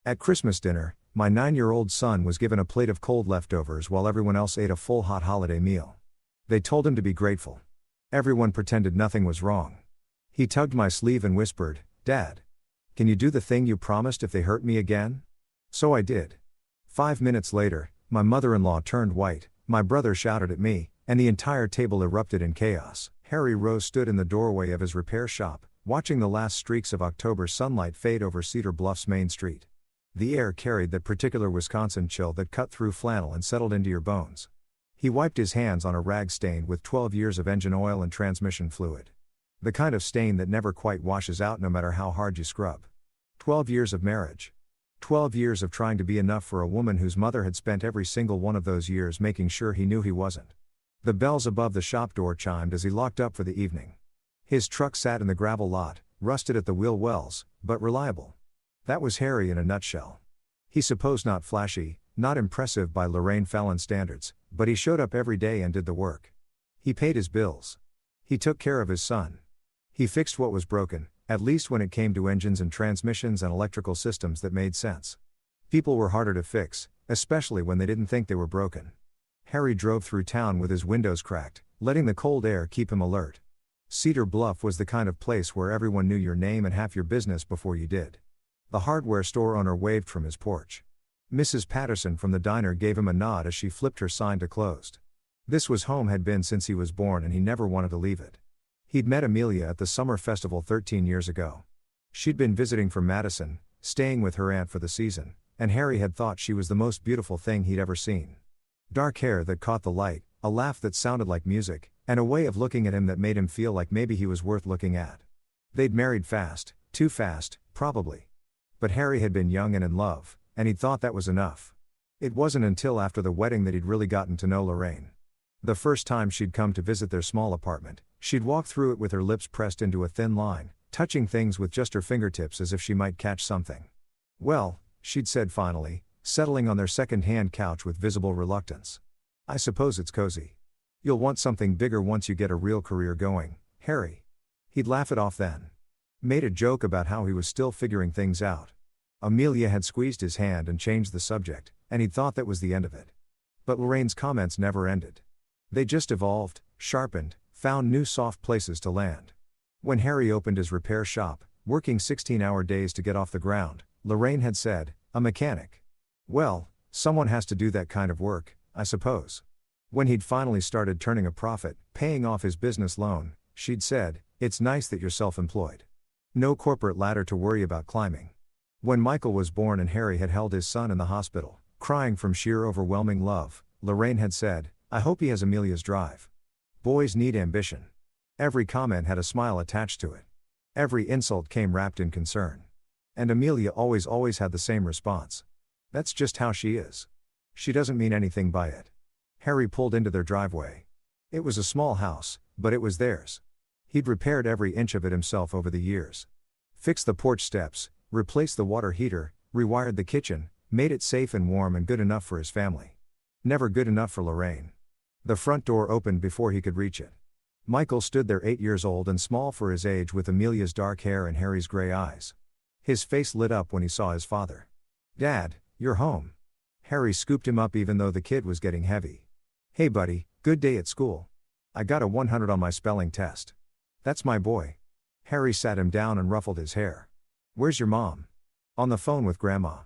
At Christmas dinner, my 9-year-old son was given a plate of cold leftovers while everyone else ate a full hot holiday meal. They told him to be grateful. Everyone pretended nothing was wrong. He tugged my sleeve and whispered, "Dad, can you do the thing you promised if they hurt me again?" So I did. 5 minutes later, my mother-in-law turned white, my brother shouted at me, and the entire table erupted in chaos. Harry Rose stood in the doorway of his repair shop, watching the last streaks of October sunlight fade over Cedar Bluff's main street. The air carried that particular Wisconsin chill that cut through flannel and settled into your bones. He wiped his hands on a rag stained with 12 years of engine oil and transmission fluid. The kind of stain that never quite washes out no matter how hard you scrub. 12 years of marriage. 12 years of trying to be enough for a woman whose mother had spent every single one of those years making sure he knew he wasn't. The bells above the shop door chimed as he locked up for the evening. His truck sat in the gravel lot, rusted at the wheel wells, but reliable. That was Harry in a nutshell. He supposed not flashy, not impressive by Lorraine Fallon standards, but he showed up every day and did the work. He paid his bills. He took care of his son. He fixed what was broken, at least when it came to engines and transmissions and electrical systems that made sense. People were harder to fix, especially when they didn't think they were broken. Harry drove through town with his windows cracked, letting the cold air keep him alert. Cedar Bluff was the kind of place where everyone knew your name and half your business before you did. The hardware store owner waved from his porch. Mrs. Patterson from the diner gave him a nod as she flipped her sign to closed. This was home had been since he was born and he never wanted to leave it. He'd met Amelia at the summer festival 13 years ago. She'd been visiting from Madison, staying with her aunt for the season, and Harry had thought she was the most beautiful thing he'd ever seen. Dark hair that caught the light, a laugh that sounded like music, and a way of looking at him that made him feel like maybe he was worth looking at. They'd married fast, too fast, probably. But Harry had been young and in love, and he'd thought that was enough. It wasn't until after the wedding that he'd really gotten to know Lorraine. The first time she'd come to visit their small apartment, she'd walk through it with her lips pressed into a thin line, touching things with just her fingertips as if she might catch something. "Well," she'd said finally, settling on their second-hand couch with visible reluctance. "I suppose it's cozy. You'll want something bigger once you get a real career going, Harry." He'd laugh it off then. Made a joke about how he was still figuring things out. Amelia had squeezed his hand and changed the subject, and he'd thought that was the end of it. But Lorraine's comments never ended. They just evolved, sharpened, found new soft places to land. When Harry opened his repair shop, working 16-hour days to get off the ground, Lorraine had said, "A mechanic. Well, someone has to do that kind of work, I suppose." When he'd finally started turning a profit, paying off his business loan, she'd said, "It's nice that you're self-employed. No corporate ladder to worry about climbing." When Michael was born and Harry had held his son in the hospital, crying from sheer overwhelming love, Lorraine had said, "I hope he has Amelia's drive. Boys need ambition." Every comment had a smile attached to it. Every insult came wrapped in concern. And Amelia always had the same response. "That's just how she is. She doesn't mean anything by it." Harry pulled into their driveway. It was a small house, but it was theirs. He'd repaired every inch of it himself over the years. Fixed the porch steps, replaced the water heater, rewired the kitchen, made it safe and warm and good enough for his family. Never good enough for Lorraine. The front door opened before he could reach it. Michael stood there 8 years old and small for his age with Amelia's dark hair and Harry's gray eyes. His face lit up when he saw his father. "Dad, you're home." Harry scooped him up even though the kid was getting heavy. "Hey buddy, good day at school. I got a 100 on my spelling test." "That's my boy." Harry sat him down and ruffled his hair. "Where's your mom?" "On the phone with Grandma."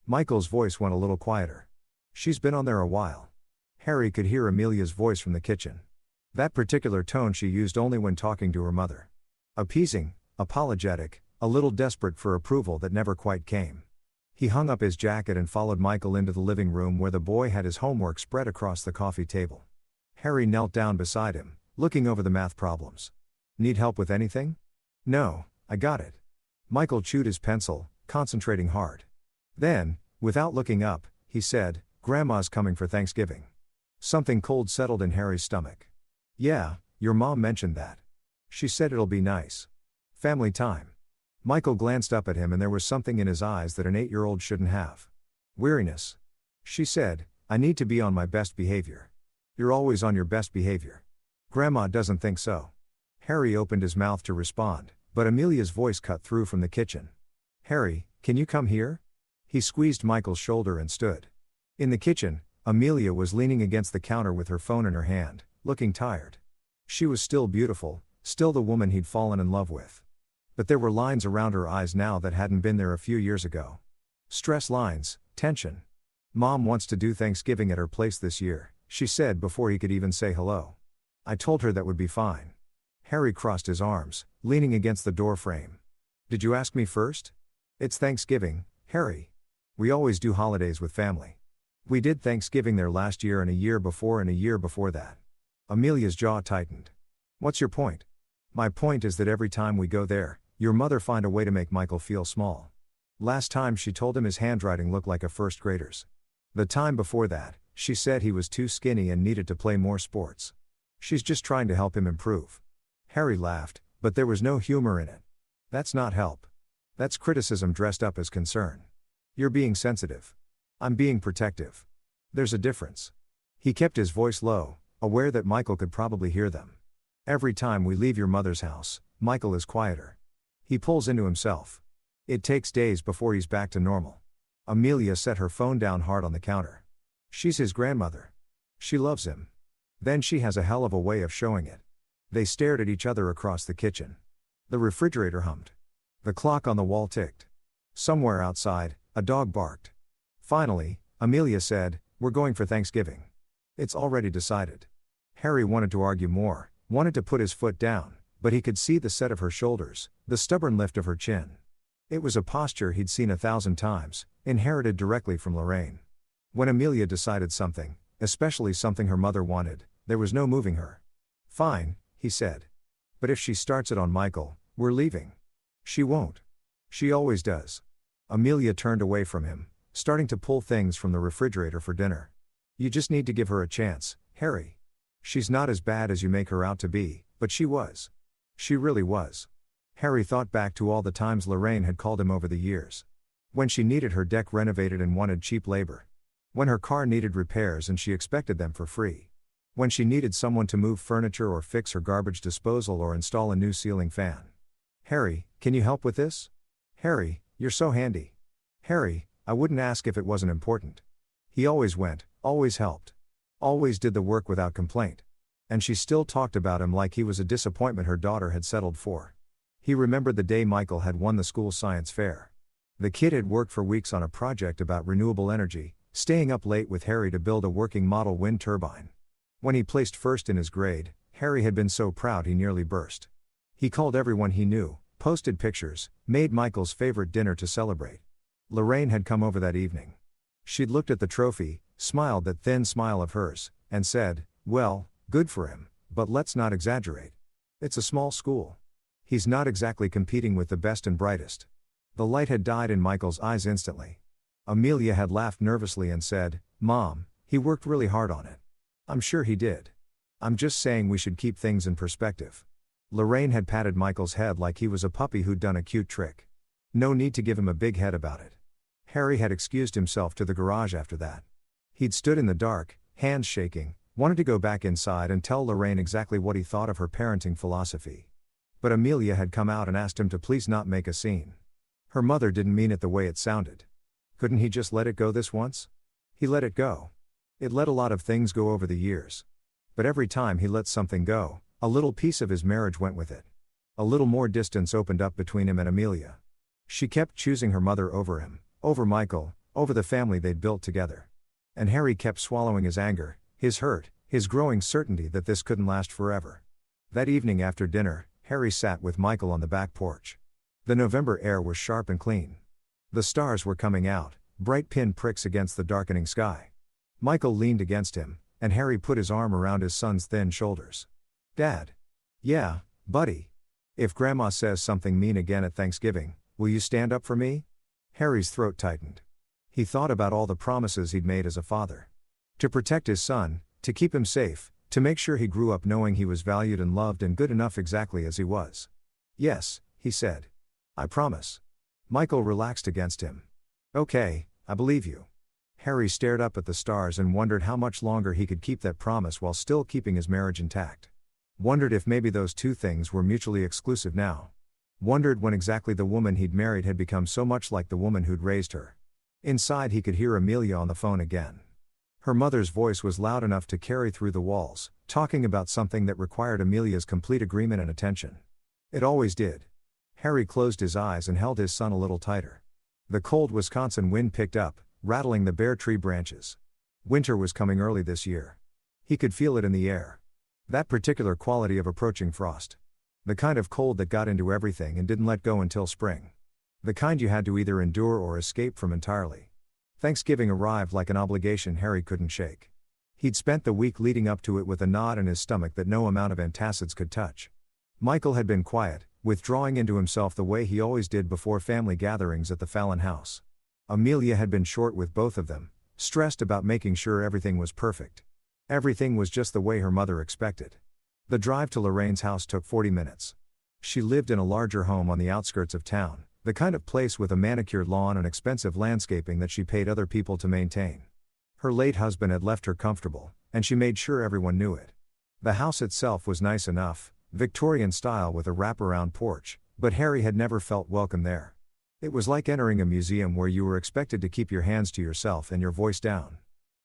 Michael's voice went a little quieter. "She's been on there a while." Harry could hear Amelia's voice from the kitchen. That particular tone she used only when talking to her mother. Appeasing, apologetic, a little desperate for approval that never quite came. He hung up his jacket and followed Michael into the living room where the boy had his homework spread across the coffee table. Harry knelt down beside him, looking over the math problems. "Need help with anything?" "No, I got it." Michael chewed his pencil, concentrating hard. Then, without looking up, he said, "Grandma's coming for Thanksgiving." Something cold settled in Harry's stomach. "Yeah, your mom mentioned that. She said it'll be nice. Family time." Michael glanced up at him and there was something in his eyes that an 8-year-old shouldn't have. Weariness. She said, "I need to be on my best behavior." "You're always on your best behavior." "Grandma doesn't think so." Harry opened his mouth to respond, but Amelia's voice cut through from the kitchen. "Harry, can you come here?" He squeezed Michael's shoulder and stood. In the kitchen, Amelia was leaning against the counter with her phone in her hand, looking tired. She was still beautiful, still the woman he'd fallen in love with. But there were lines around her eyes now that hadn't been there a few years ago. Stress lines, tension. Mom wants to do Thanksgiving at her place this year, she said before he could even say hello. I told her that would be fine. Harry crossed his arms, leaning against the door frame. Did you ask me first? It's Thanksgiving, Harry. We always do holidays with family. We did Thanksgiving there last year and a year before and a year before that. Amelia's jaw tightened. What's your point? My point is that every time we go there, your mother find a way to make Michael feel small. Last time she told him his handwriting looked like a first grader's. The time before that, she said he was too skinny and needed to play more sports. She's just trying to help him improve. Harry laughed, but there was no humor in it. That's not help. That's criticism dressed up as concern. You're being sensitive. I'm being protective. There's a difference. He kept his voice low, aware that Michael could probably hear them. Every time we leave your mother's house, Michael is quieter. He pulls into himself. It takes days before he's back to normal. Amelia set her phone down hard on the counter. She's his grandmother. She loves him. Then she has a hell of a way of showing it. They stared at each other across the kitchen. The refrigerator hummed. The clock on the wall ticked. Somewhere outside, a dog barked. Finally, Amelia said, "We're going for Thanksgiving. It's already decided." Harry wanted to argue more, wanted to put his foot down, but he could see the set of her shoulders, the stubborn lift of her chin. It was a posture he'd seen 1,000 times, inherited directly from Lorraine. When Amelia decided something, especially something her mother wanted, there was no moving her. "Fine," he said. "But if she starts it on Michael, we're leaving." "She won't. She always does." Amelia turned away from him, starting to pull things from the refrigerator for dinner. "You just need to give her a chance, Harry. She's not as bad as you make her out to be, but she was. She really was." Harry thought back to all the times Lorraine had called him over the years. When she needed her deck renovated and wanted cheap labor. When her car needed repairs and she expected them for free. When she needed someone to move furniture or fix her garbage disposal or install a new ceiling fan. "Harry, can you help with this? Harry, you're so handy. Harry, I wouldn't ask if it wasn't important." He always went, always helped. Always did the work without complaint. And she still talked about him like he was a disappointment her daughter had settled for. He remembered the day Michael had won the school science fair. The kid had worked for weeks on a project about renewable energy, staying up late with Harry to build a working model wind turbine. When he placed first in his grade, Harry had been so proud he nearly burst. He called everyone he knew, posted pictures, made Michael's favorite dinner to celebrate. Lorraine had come over that evening. She'd looked at the trophy, smiled that thin smile of hers, and said, "Well, good for him, but let's not exaggerate. It's a small school. He's not exactly competing with the best and brightest." The light had died in Michael's eyes instantly. Amelia had laughed nervously and said, "Mom, he worked really hard on it." "I'm sure he did. I'm just saying we should keep things in perspective." Lorraine had patted Michael's head like he was a puppy who'd done a cute trick. No need to give him a big head about it. Harry had excused himself to the garage after that. He'd stood in the dark, hands shaking, wanted to go back inside and tell Lorraine exactly what he thought of her parenting philosophy. But Amelia had come out and asked him to please not make a scene. Her mother didn't mean it the way it sounded. Couldn't he just let it go this once? He let it go. It let a lot of things go over the years. But every time he let something go, a little piece of his marriage went with it. A little more distance opened up between him and Amelia. She kept choosing her mother over him, over Michael, over the family they'd built together. And Harry kept swallowing his anger, his hurt, his growing certainty that this couldn't last forever. That evening after dinner, Harry sat with Michael on the back porch. The November air was sharp and clean. The stars were coming out, bright pin pricks against the darkening sky. Michael leaned against him, and Harry put his arm around his son's thin shoulders. "Dad." "Yeah, buddy. If Grandma says something mean again at Thanksgiving, will you stand up for me?" Harry's throat tightened. He thought about all the promises he'd made as a father. To protect his son, to keep him safe, to make sure he grew up knowing he was valued and loved and good enough exactly as he was. "Yes," he said. "I promise." Michael relaxed against him. "Okay, I believe you." Harry stared up at the stars and wondered how much longer he could keep that promise while still keeping his marriage intact. Wondered if maybe those two things were mutually exclusive now. Wondered when exactly the woman he'd married had become so much like the woman who'd raised her. Inside he could hear Amelia on the phone again. Her mother's voice was loud enough to carry through the walls, talking about something that required Amelia's complete agreement and attention. It always did. Harry closed his eyes and held his son a little tighter. The cold Wisconsin wind picked up, rattling the bare tree branches. Winter was coming early this year. He could feel it in the air. That particular quality of approaching frost. The kind of cold that got into everything and didn't let go until spring. The kind you had to either endure or escape from entirely. Thanksgiving arrived like an obligation Harry couldn't shake. He'd spent the week leading up to it with a knot in his stomach that no amount of antacids could touch. Michael had been quiet, withdrawing into himself the way he always did before family gatherings at the Fallon house. Amelia had been short with both of them, stressed about making sure everything was perfect. Everything was just the way her mother expected. The drive to Lorraine's house took 40 minutes. She lived in a larger home on the outskirts of town, the kind of place with a manicured lawn and expensive landscaping that she paid other people to maintain. Her late husband had left her comfortable, and she made sure everyone knew it. The house itself was nice enough, Victorian style with a wraparound porch, but Harry had never felt welcome there. It was like entering a museum where you were expected to keep your hands to yourself and your voice down.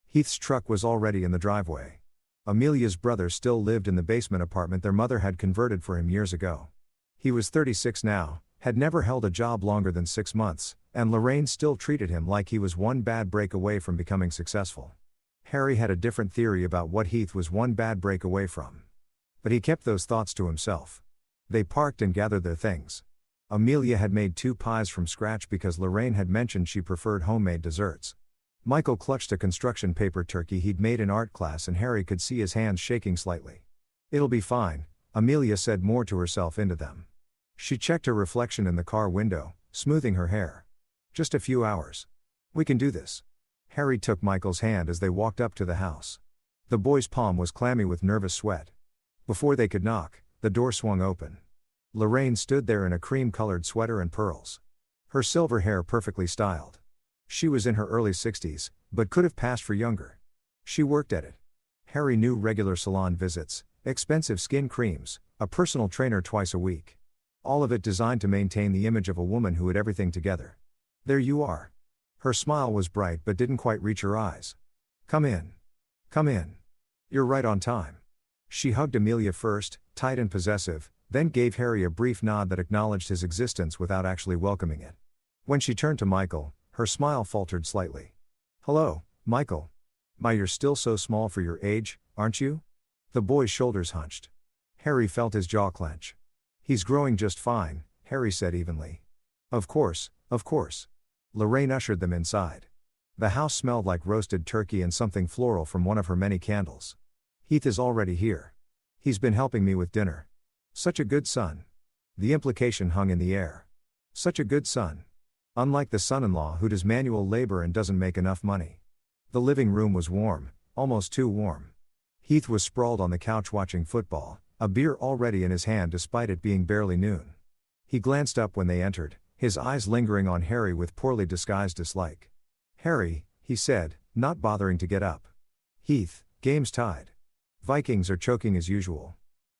Heath's truck was already in the driveway. Amelia's brother still lived in the basement apartment their mother had converted for him years ago. He was 36 now, had never held a job longer than 6 months, and Lorraine still treated him like he was one bad break away from becoming successful. Harry had a different theory about what Heath was one bad break away from. But he kept those thoughts to himself. They parked and gathered their things. Amelia had made 2 pies from scratch because Lorraine had mentioned she preferred homemade desserts. Michael clutched a construction paper turkey he'd made in art class and Harry could see his hands shaking slightly. "It'll be fine," Amelia said more to herself into them. She checked her reflection in the car window, smoothing her hair. "Just a few hours. We can do this." Harry took Michael's hand as they walked up to the house. The boy's palm was clammy with nervous sweat. Before they could knock, the door swung open. Lorraine stood there in a cream-colored sweater and pearls. Her silver hair perfectly styled. She was in her early 60s, but could have passed for younger. She worked at it. Harry knew regular salon visits, expensive skin creams, a personal trainer twice a week. All of it designed to maintain the image of a woman who had everything together. "There you are." Her smile was bright but didn't quite reach her eyes. "Come in. Come in. You're right on time." She hugged Amelia first, tight and possessive, then gave Harry a brief nod that acknowledged his existence without actually welcoming it. When she turned to Michael, her smile faltered slightly. "Hello, Michael. My, you're still so small for your age, aren't you?" The boy's shoulders hunched. Harry felt his jaw clench. "He's growing just fine," Harry said evenly. Of course, of course." Lorraine ushered them inside. The house smelled like roasted turkey and something floral from one of her many candles. "Heath is already here. He's been helping me with dinner. Such a good son." The implication hung in the air. Such a good son. Unlike the son-in-law who does manual labor and doesn't make enough money. The living room was warm, almost too warm. Heath was sprawled on the couch watching football, a beer already in his hand despite it being barely noon. He glanced up when they entered, his eyes lingering on Harry with poorly disguised dislike. "Harry," he said, not bothering to get up. "Heath, game's tied. Vikings are choking as usual."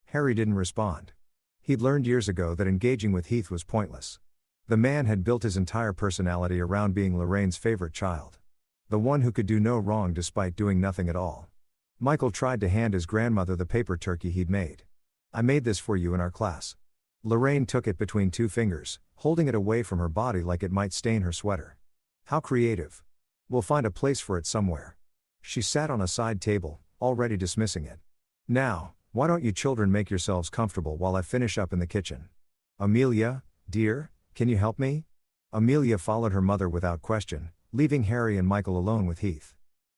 Harry didn't respond. He'd learned years ago that engaging with Heath was pointless. The man had built his entire personality around being Lorraine's favorite child. The one who could do no wrong despite doing nothing at all. Michael tried to hand his grandmother the paper turkey he'd made. "I made this for you in our class." Lorraine took it between 2 fingers, holding it away from her body like it might stain her sweater. "How creative. We'll find a place for it somewhere." She sat on a side table, already dismissing it. "Now, why don't you children make yourselves comfortable while I finish up in the kitchen? Amelia, dear, can you help me?" Amelia followed her mother without question, leaving Harry and Michael alone with Heath.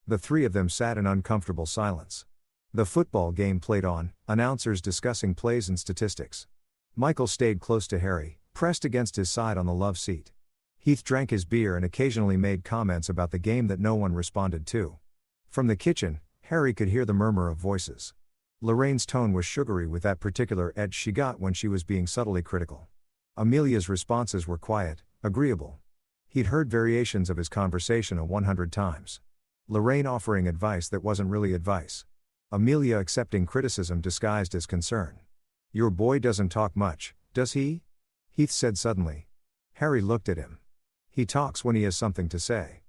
The 3 of them sat in uncomfortable silence. The football game played on, announcers discussing plays and statistics. Michael stayed close to Harry, pressed against his side on the love seat. Heath drank his beer and occasionally made comments about the game that no one responded to. From the kitchen, Harry could hear the murmur of voices. Lorraine's tone was sugary with that particular edge she got when she was being subtly critical. Amelia's responses were quiet, agreeable. He'd heard variations of his conversation 100 times. Lorraine offering advice that wasn't really advice. Amelia accepting criticism disguised as concern. "Your boy doesn't talk much, does he?" Heath said suddenly. Harry looked at him. "He talks when he has something to say."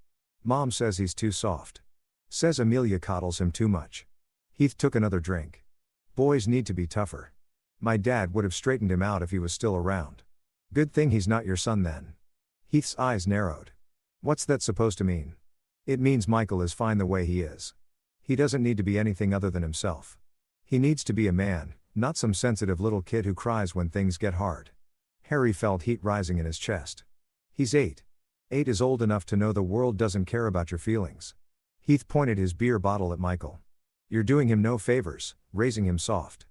Mom says he's too soft. Says Amelia coddles him too much. Heath took another drink. Boys need to be tougher. My dad would have straightened him out if he was still around. Good thing he's not your son then. Heath's eyes narrowed. What's that supposed to mean? It means Michael is fine the way he is. He doesn't need to be anything other than himself. He needs to be a man, not some sensitive little kid who cries when things get hard. Harry felt heat rising in his chest. He's 8. 8 is old enough to know the world doesn't care about your feelings. Heath pointed his beer bottle at Michael. You're doing him no favors, raising him soft.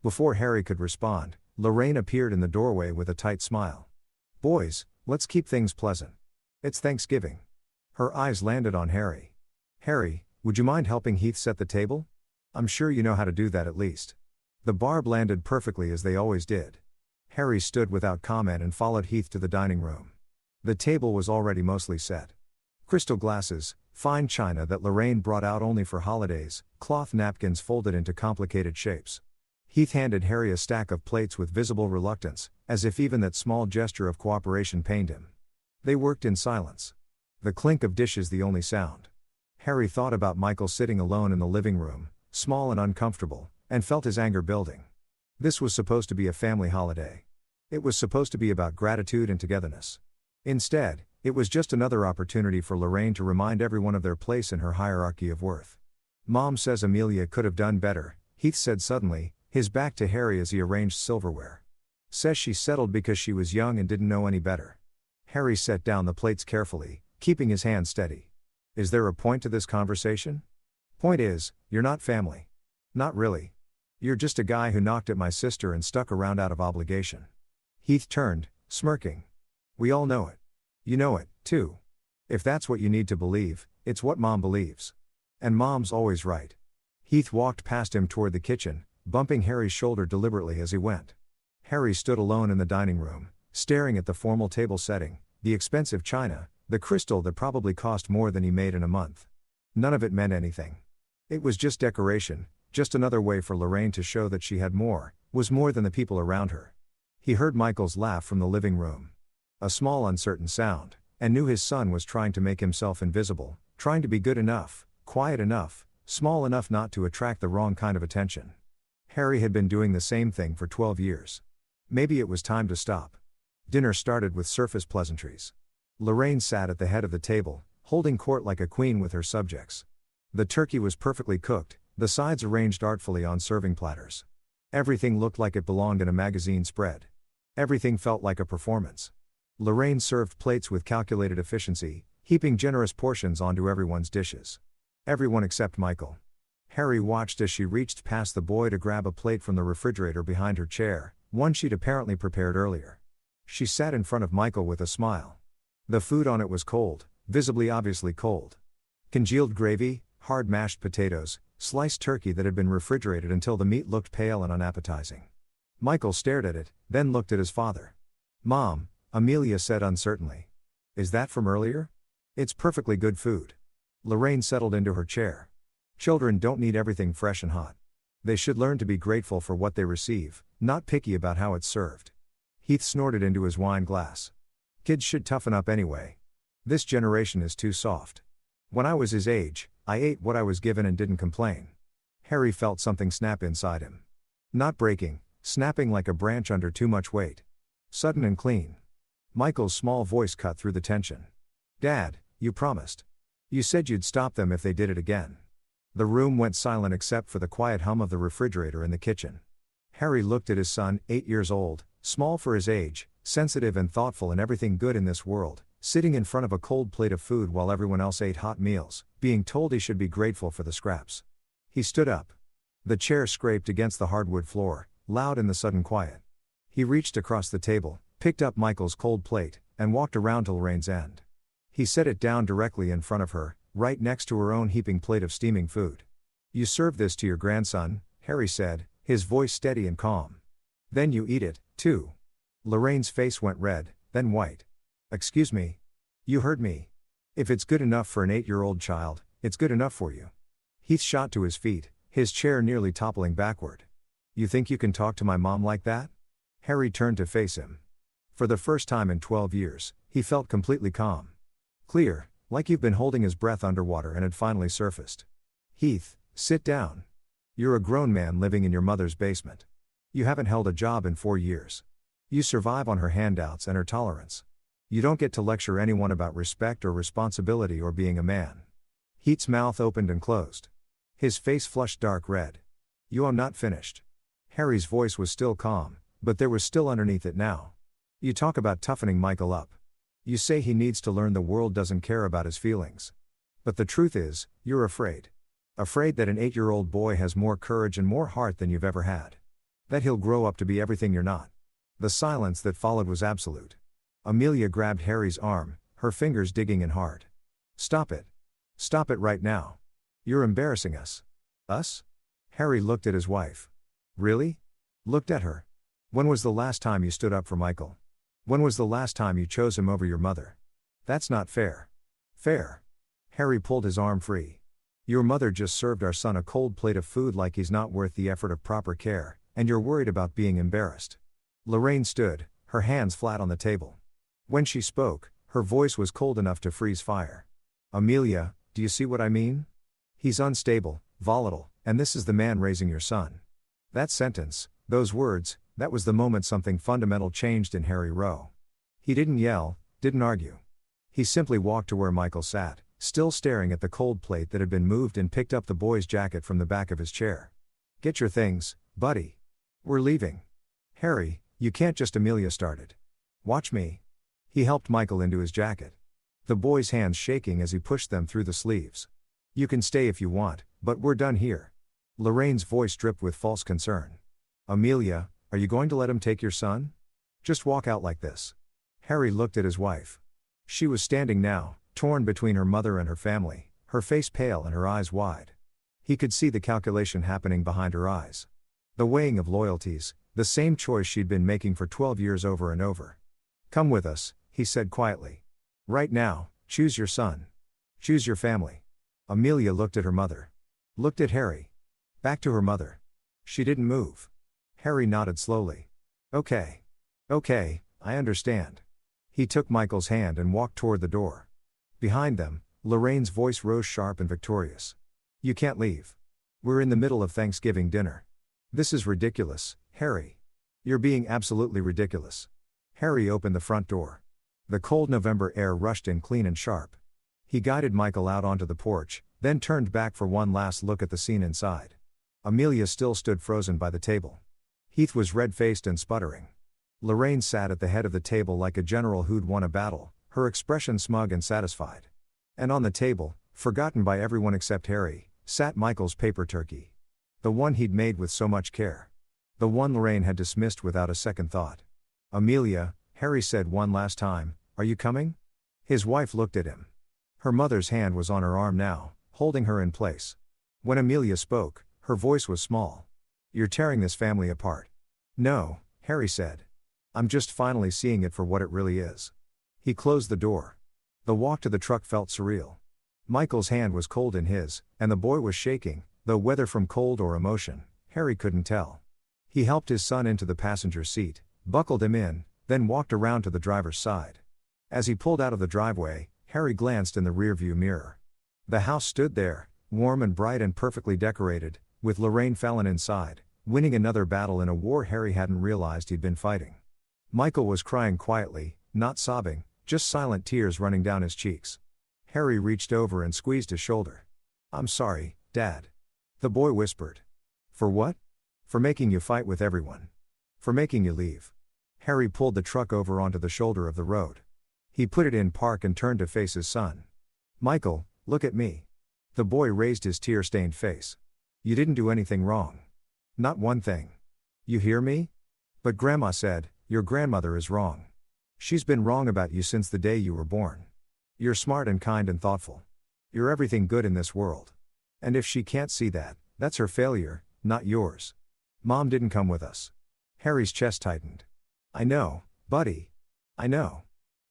Before Harry could respond, Lorraine appeared in the doorway with a tight smile. Boys, let's keep things pleasant. It's Thanksgiving. Her eyes landed on Harry. Harry, would you mind helping Heath set the table? I'm sure you know how to do that at least. The barb landed perfectly as they always did. Harry stood without comment and followed Heath to the dining room. The table was already mostly set. Crystal glasses, fine china that Lorraine brought out only for holidays, cloth napkins folded into complicated shapes. Heath handed Harry a stack of plates with visible reluctance, as if even that small gesture of cooperation pained him. They worked in silence. The clink of dishes the only sound. Harry thought about Michael sitting alone in the living room, small and uncomfortable, and felt his anger building. This was supposed to be a family holiday. It was supposed to be about gratitude and togetherness. Instead, it was just another opportunity for Lorraine to remind everyone of their place in her hierarchy of worth. Mom says Amelia could have done better, Heath said suddenly, his back to Harry as he arranged silverware. Says she settled because she was young and didn't know any better. Harry set down the plates carefully, keeping his hand steady. Is there a point to this conversation? Point is, you're not family. Not really. You're just a guy who knocked at my sister and stuck around out of obligation. Heath turned, smirking. We all know it. You know it, too. If that's what you need to believe, it's what Mom believes. And Mom's always right. Heath walked past him toward the kitchen, bumping Harry's shoulder deliberately as he went. Harry stood alone in the dining room, staring at the formal table setting, the expensive china, the crystal that probably cost more than he made in a month. None of it meant anything. It was just decoration, just another way for Lorraine to show that she had more, was more than the people around her. He heard Michael's laugh from the living room. A small uncertain sound, and knew his son was trying to make himself invisible, trying to be good enough, quiet enough, small enough not to attract the wrong kind of attention. Harry had been doing the same thing for 12 years. Maybe it was time to stop. Dinner started with surface pleasantries. Lorraine sat at the head of the table, holding court like a queen with her subjects. The turkey was perfectly cooked, the sides arranged artfully on serving platters. Everything looked like it belonged in a magazine spread. Everything felt like a performance. Lorraine served plates with calculated efficiency, heaping generous portions onto everyone's dishes. Everyone except Michael. Harry watched as she reached past the boy to grab a plate from the refrigerator behind her chair, one she'd apparently prepared earlier. She sat in front of Michael with a smile. The food on it was cold, visibly obviously cold. Congealed gravy, hard mashed potatoes, sliced turkey that had been refrigerated until the meat looked pale and unappetizing. Michael stared at it, then looked at his father. Mom, Amelia said uncertainly. Is that from earlier? It's perfectly good food. Lorraine settled into her chair. Children don't need everything fresh and hot. They should learn to be grateful for what they receive, not picky about how it's served. Heath snorted into his wine glass. Kids should toughen up anyway. This generation is too soft. When I was his age, I ate what I was given and didn't complain. Harry felt something snap inside him. Not breaking, snapping like a branch under too much weight. Sudden and clean. Michael's small voice cut through the tension. Dad, you promised. You said you'd stop them if they did it again. The room went silent except for the quiet hum of the refrigerator in the kitchen. Harry looked at his son, 8 years old, small for his age, sensitive and thoughtful in everything good in this world, sitting in front of a cold plate of food while everyone else ate hot meals, being told he should be grateful for the scraps. He stood up. The chair scraped against the hardwood floor, loud in the sudden quiet. He reached across the table, picked up Michael's cold plate, and walked around to Lorraine's end. He set it down directly in front of her, right next to her own heaping plate of steaming food. You serve this to your grandson, Harry said, his voice steady and calm. Then you eat it, too. Lorraine's face went red, then white. Excuse me. You heard me. If it's good enough for an 8-year-old child, it's good enough for you. Heath shot to his feet, his chair nearly toppling backward. You think you can talk to my mom like that? Harry turned to face him. For the first time in 12 years, he felt completely calm. Clear, Like you've been holding his breath underwater and had finally surfaced. Heath, sit down. You're a grown man living in your mother's basement. You haven't held a job in 4 years. You survive on her handouts and her tolerance. You don't get to lecture anyone about respect or responsibility or being a man. Heath's mouth opened and closed. His face flushed dark red. I'm not finished. Harry's voice was still calm, but there was still underneath it now. You talk about toughening Michael up. You say he needs to learn the world doesn't care about his feelings. But the truth is, you're afraid. Afraid that an 8-year-old boy has more courage and more heart than you've ever had. That he'll grow up to be everything you're not. The silence that followed was absolute. Amelia grabbed Harry's arm, her fingers digging in hard. Stop it. Stop it right now. You're embarrassing us. Us? Harry looked at his wife. Really? Looked at her. When was the last time you stood up for Michael? When was the last time you chose him over your mother? That's not fair. Fair. Harry pulled his arm free. Your mother just served our son a cold plate of food like he's not worth the effort of proper care, and you're worried about being embarrassed. Lorraine stood, her hands flat on the table. When she spoke, her voice was cold enough to freeze fire. Amelia, do you see what I mean? He's unstable, volatile, and this is the man raising your son. That sentence, those words, that was the moment something fundamental changed in Harry Rowe. He didn't yell, didn't argue. He simply walked to where Michael sat, still staring at the cold plate that had been moved, and picked up the boy's jacket from the back of his chair. Get your things, buddy. We're leaving. Harry, you can't just. Amelia started. Watch me. He helped Michael into his jacket. The boy's hands shaking as he pushed them through the sleeves. You can stay if you want, but we're done here. Lorraine's voice dripped with false concern. Amelia, are you going to let him take your son? Just walk out like this? Harry looked at his wife. She was standing now, torn between her mother and her family, her face pale and her eyes wide. He could see the calculation happening behind her eyes. The weighing of loyalties, the same choice she'd been making for 12 years over and over. Come with us, he said quietly. Right now, choose your son. Choose your family. Amelia looked at her mother. Looked at Harry. Back to her mother. She didn't move. Harry nodded slowly. Okay. Okay, I understand. He took Michael's hand and walked toward the door. Behind them, Lorraine's voice rose sharp and victorious. You can't leave. We're in the middle of Thanksgiving dinner. This is ridiculous, Harry. You're being absolutely ridiculous. Harry opened the front door. The cold November air rushed in clean and sharp. He guided Michael out onto the porch, then turned back for one last look at the scene inside. Amelia still stood frozen by the table. Heath was red-faced and sputtering. Lorraine sat at the head of the table like a general who'd won a battle, her expression smug and satisfied. And on the table, forgotten by everyone except Harry, sat Michael's paper turkey. The one he'd made with so much care. The one Lorraine had dismissed without a second thought. Amelia, Harry said one last time, are you coming? His wife looked at him. Her mother's hand was on her arm now, holding her in place. When Amelia spoke, her voice was small. You're tearing this family apart. No, Harry said. I'm just finally seeing it for what it really is. He closed the door. The walk to the truck felt surreal. Michael's hand was cold in his, and the boy was shaking, though whether from cold or emotion, Harry couldn't tell. He helped his son into the passenger seat, buckled him in, then walked around to the driver's side. As he pulled out of the driveway, Harry glanced in the rearview mirror. The house stood there, warm and bright and perfectly decorated, with Lorraine Fallon inside, winning another battle in a war Harry hadn't realized he'd been fighting. Michael was crying quietly, not sobbing, just silent tears running down his cheeks. Harry reached over and squeezed his shoulder. I'm sorry, Dad. The boy whispered. For what? For making you fight with everyone. For making you leave. Harry pulled the truck over onto the shoulder of the road. He put it in park and turned to face his son. Michael, look at me. The boy raised his tear-stained face. You didn't do anything wrong. Not one thing. You hear me? But Grandma said, your grandmother is wrong. She's been wrong about you since the day you were born. You're smart and kind and thoughtful. You're everything good in this world. And if she can't see that, that's her failure, not yours. Mom didn't come with us. Harry's chest tightened. I know, buddy. I know.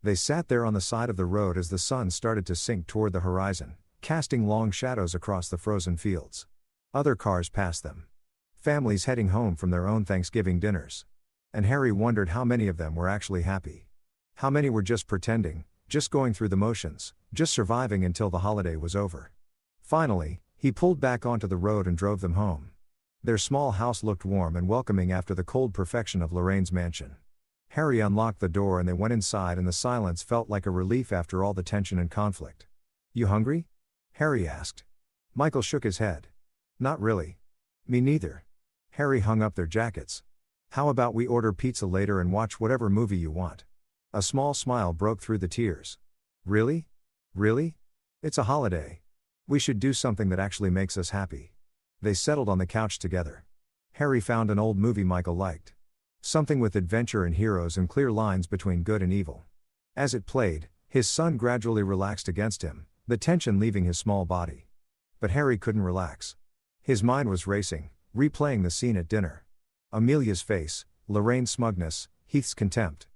They sat there on the side of the road as the sun started to sink toward the horizon, casting long shadows across the frozen fields. Other cars passed them. Families heading home from their own Thanksgiving dinners. And Harry wondered how many of them were actually happy. How many were just pretending, just going through the motions, Just surviving until the holiday was over. Finally, he pulled back onto the road and drove them home. Their small house looked warm and welcoming after the cold perfection of Lorraine's mansion. Harry unlocked the door and they went inside, and the silence felt like a relief after all the tension and conflict. "You hungry?" Harry asked. Michael shook his head. "Not really." "Me neither." Harry hung up their jackets. "How about we order pizza later and watch whatever movie you want?" A small smile broke through the tears. "Really? Really? It's a holiday. We should do something that actually makes us happy." They settled on the couch together. Harry found an old movie Michael liked. Something with adventure and heroes and clear lines between good and evil. As it played, his son gradually relaxed against him, the tension leaving his small body. But Harry couldn't relax. His mind was racing, replaying the scene at dinner. Amelia's face, Lorraine's smugness, Heath's contempt.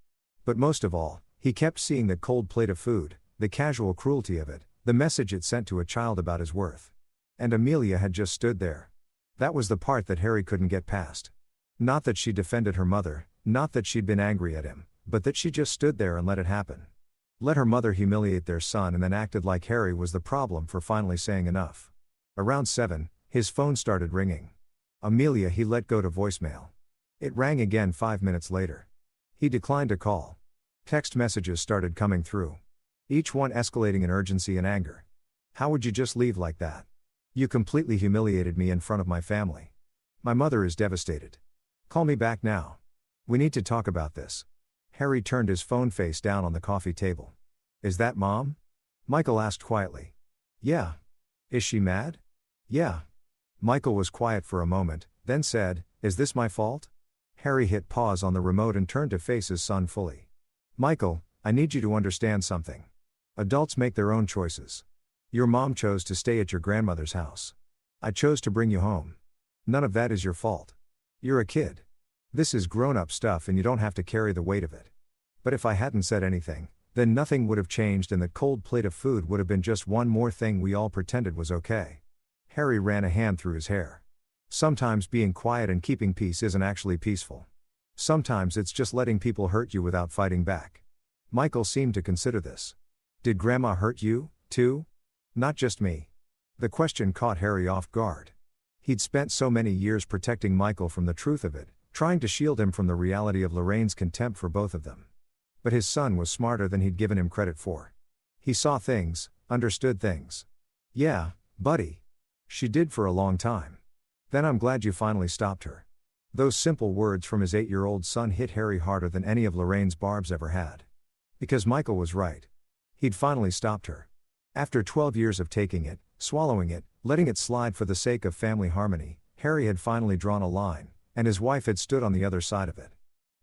But most of all, he kept seeing that cold plate of food, the casual cruelty of it, the message it sent to a child about his worth. And Amelia had just stood there. That was the part that Harry couldn't get past. Not that she defended her mother, not that she'd been angry at him, but that she just stood there and let it happen. Let her mother humiliate their son and then acted like Harry was the problem for finally saying enough. Around 7, his phone started ringing. Amelia he let go to voicemail. It rang again 5 minutes later. He declined to call. Text messages started coming through. Each one escalating in urgency and anger. "How would you just leave like that? You completely humiliated me in front of my family. My mother is devastated. Call me back now. We need to talk about this." Harry turned his phone face down on the coffee table. "Is that Mom?" Michael asked quietly. "Yeah." "Is she mad?" "Yeah." Michael was quiet for a moment, then said, "Is this my fault?" Harry hit pause on the remote and turned to face his son fully. "Michael, I need you to understand something. Adults make their own choices. Your mom chose to stay at your grandmother's house. I chose to bring you home. None of that is your fault. You're a kid. This is grown-up stuff and you don't have to carry the weight of it. But if I hadn't said anything, then nothing would have changed and the cold plate of food would have been just one more thing we all pretended was okay." Harry ran a hand through his hair. Sometimes being quiet and keeping peace isn't actually peaceful. Sometimes it's just letting people hurt you without fighting back. Michael seemed to consider this. "Did Grandma hurt you, too?" "Not just me." The question caught Harry off guard. He'd spent so many years protecting Michael from the truth of it, trying to shield him from the reality of Lorraine's contempt for both of them. But his son was smarter than he'd given him credit for. He saw things, understood things. "Yeah, buddy. She did for a long time. Then I'm glad you finally stopped her." Those simple words from his 8-year-old son hit Harry harder than any of Lorraine's barbs ever had. Because Michael was right. He'd finally stopped her. After 12 years of taking it, swallowing it, letting it slide for the sake of family harmony, Harry had finally drawn a line, and his wife had stood on the other side of it.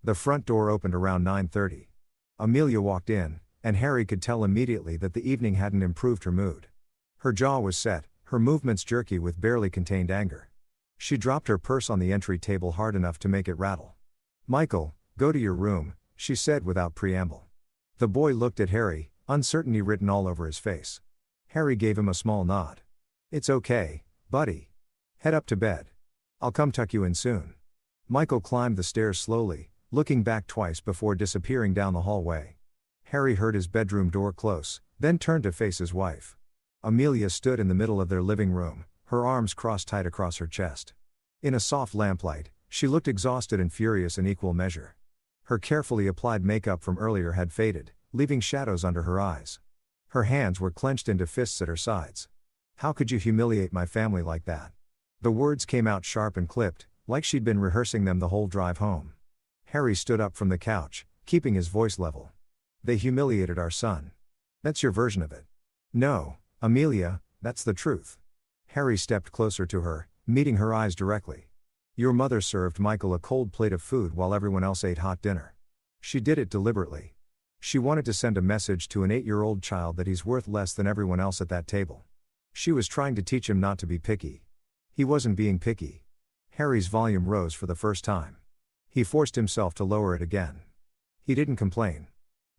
The front door opened around 9:30. Amelia walked in, and Harry could tell immediately that the evening hadn't improved her mood. Her jaw was set, her movements jerky with barely contained anger. She dropped her purse on the entry table hard enough to make it rattle. "Michael, go to your room," she said without preamble. The boy looked at Harry, uncertainty written all over his face. Harry gave him a small nod. "It's okay, buddy. Head up to bed. I'll come tuck you in soon." Michael climbed the stairs slowly, looking back twice before disappearing down the hallway. Harry heard his bedroom door close, then turned to face his wife. Amelia stood in the middle of their living room, her arms crossed tight across her chest. In a soft lamplight, she looked exhausted and furious in equal measure. Her carefully applied makeup from earlier had faded, leaving shadows under her eyes. Her hands were clenched into fists at her sides. "How could you humiliate my family like that?" The words came out sharp and clipped, like she'd been rehearsing them the whole drive home. Harry stood up from the couch, keeping his voice level. "They humiliated our son. That's your version of it." "No, Amelia, that's the truth." Harry stepped closer to her, meeting her eyes directly. "Your mother served Michael a cold plate of food while everyone else ate hot dinner. She did it deliberately. She wanted to send a message to an 8-year-old child that he's worth less than everyone else at that table. She was trying to teach him not to be picky. He wasn't being picky." Harry's volume rose for the first time. He forced himself to lower it again. He didn't complain.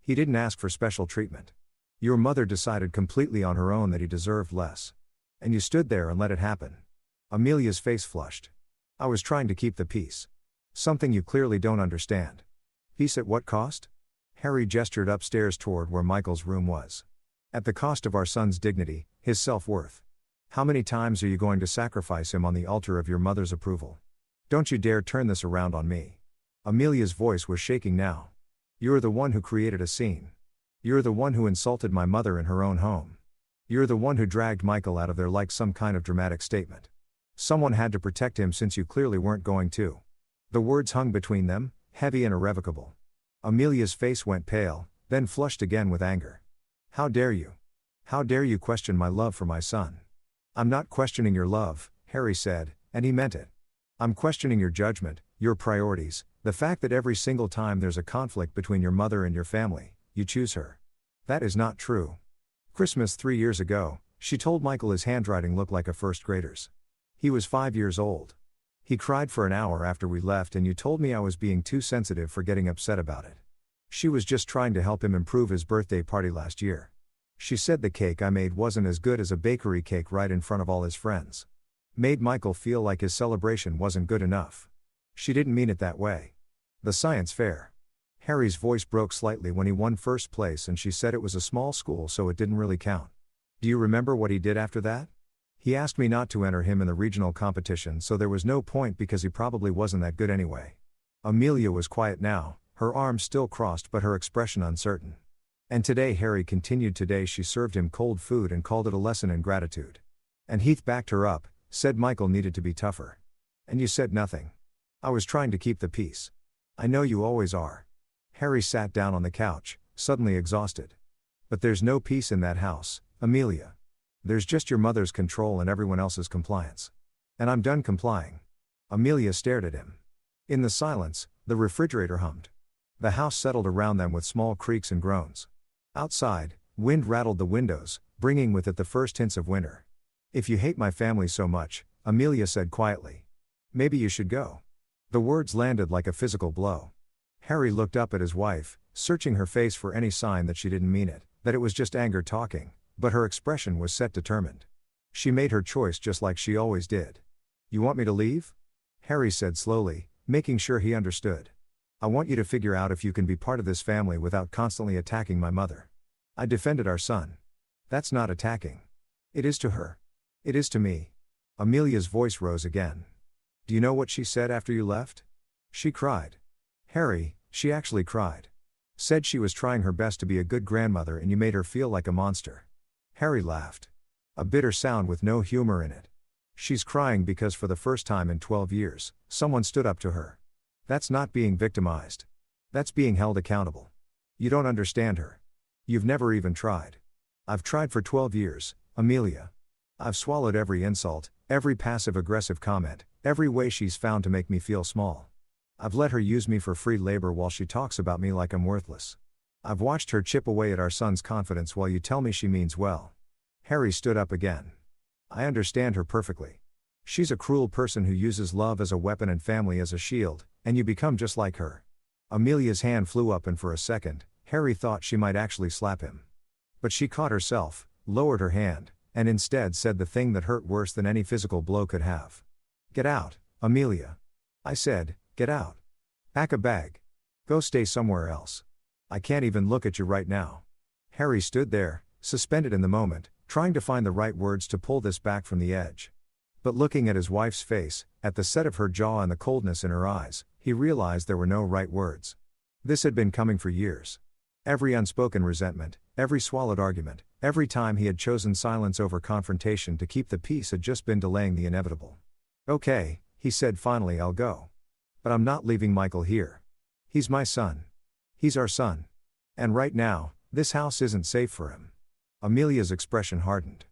He didn't ask for special treatment. Your mother decided completely on her own that he deserved less. And you stood there and let it happen. Amelia's face flushed. "I was trying to keep the peace. Something you clearly don't understand." "Peace at what cost?" Harry gestured upstairs toward where Michael's room was. At the cost of our son's dignity, his self-worth. How many times are you going to sacrifice him on the altar of your mother's approval? Don't you dare turn this around on me. Amelia's voice was shaking now. You're the one who created a scene. You're the one who insulted my mother in her own home. You're the one who dragged Michael out of there like some kind of dramatic statement. Someone had to protect him since you clearly weren't going to. The words hung between them, heavy and irrevocable. Amelia's face went pale, then flushed again with anger. How dare you? How dare you question my love for my son? I'm not questioning your love, Harry said, and he meant it. I'm questioning your judgment, your priorities, the fact that every single time there's a conflict between your mother and your family, you choose her. That is not true. Christmas 3 years ago, she told Michael his handwriting looked like a first grader's. He was 5 years old. He cried for an hour after we left and you told me I was being too sensitive for getting upset about it. She was just trying to help him improve his birthday party last year. She said the cake I made wasn't as good as a bakery cake right in front of all his friends. Made Michael feel like his celebration wasn't good enough. She didn't mean it that way. The science fair. Harry's voice broke slightly when he won first place and she said it was a small school so it didn't really count. Do you remember what he did after that? He asked me not to enter him in the regional competition so there was no point because he probably wasn't that good anyway. Amelia was quiet now, her arms still crossed but her expression uncertain. And today Harry continued today she served him cold food and called it a lesson in gratitude. And Heath backed her up, said Michael needed to be tougher. And you said nothing. I was trying to keep the peace. I know you always are. Harry sat down on the couch, suddenly exhausted. But there's no peace in that house, Amelia. There's just your mother's control and everyone else's compliance. And I'm done complying. Amelia stared at him. In the silence, the refrigerator hummed. The house settled around them with small creaks and groans. Outside, wind rattled the windows, bringing with it the first hints of winter. If you hate my family so much, Amelia said quietly. Maybe you should go. The words landed like a physical blow. Harry looked up at his wife, searching her face for any sign that she didn't mean it, that it was just anger talking, but her expression was set determined. She made her choice just like she always did. You want me to leave? Harry said slowly, making sure he understood. I want you to figure out if you can be part of this family without constantly attacking my mother. I defended our son. That's not attacking. It is to her. It is to me. Amelia's voice rose again. Do you know what she said after you left? She cried. Harry, she actually cried. Said she was trying her best to be a good grandmother and you made her feel like a monster. Harry laughed. A bitter sound with no humor in it. She's crying because for the first time in 12 years, someone stood up to her. That's not being victimized. That's being held accountable. You don't understand her. You've never even tried. I've tried for 12 years, Amelia. I've swallowed every insult, every passive-aggressive comment, every way she's found to make me feel small. I've let her use me for free labor while she talks about me like I'm worthless. I've watched her chip away at our son's confidence while you tell me she means well. Harry stood up again. I understand her perfectly. She's a cruel person who uses love as a weapon and family as a shield, and you become just like her. Amelia's hand flew up and for a second, Harry thought she might actually slap him. But she caught herself, lowered her hand, and instead said the thing that hurt worse than any physical blow could have. Get out, Amelia. I said, get out. Pack a bag. Go stay somewhere else. I can't even look at you right now. Harry stood there, suspended in the moment, trying to find the right words to pull this back from the edge. But looking at his wife's face, at the set of her jaw and the coldness in her eyes, he realized there were no right words. This had been coming for years. Every unspoken resentment, every swallowed argument, every time he had chosen silence over confrontation to keep the peace had just been delaying the inevitable. Okay, he said finally, I'll go. But I'm not leaving Michael here. He's my son. He's our son. And right now, this house isn't safe for him. Amelia's expression hardened.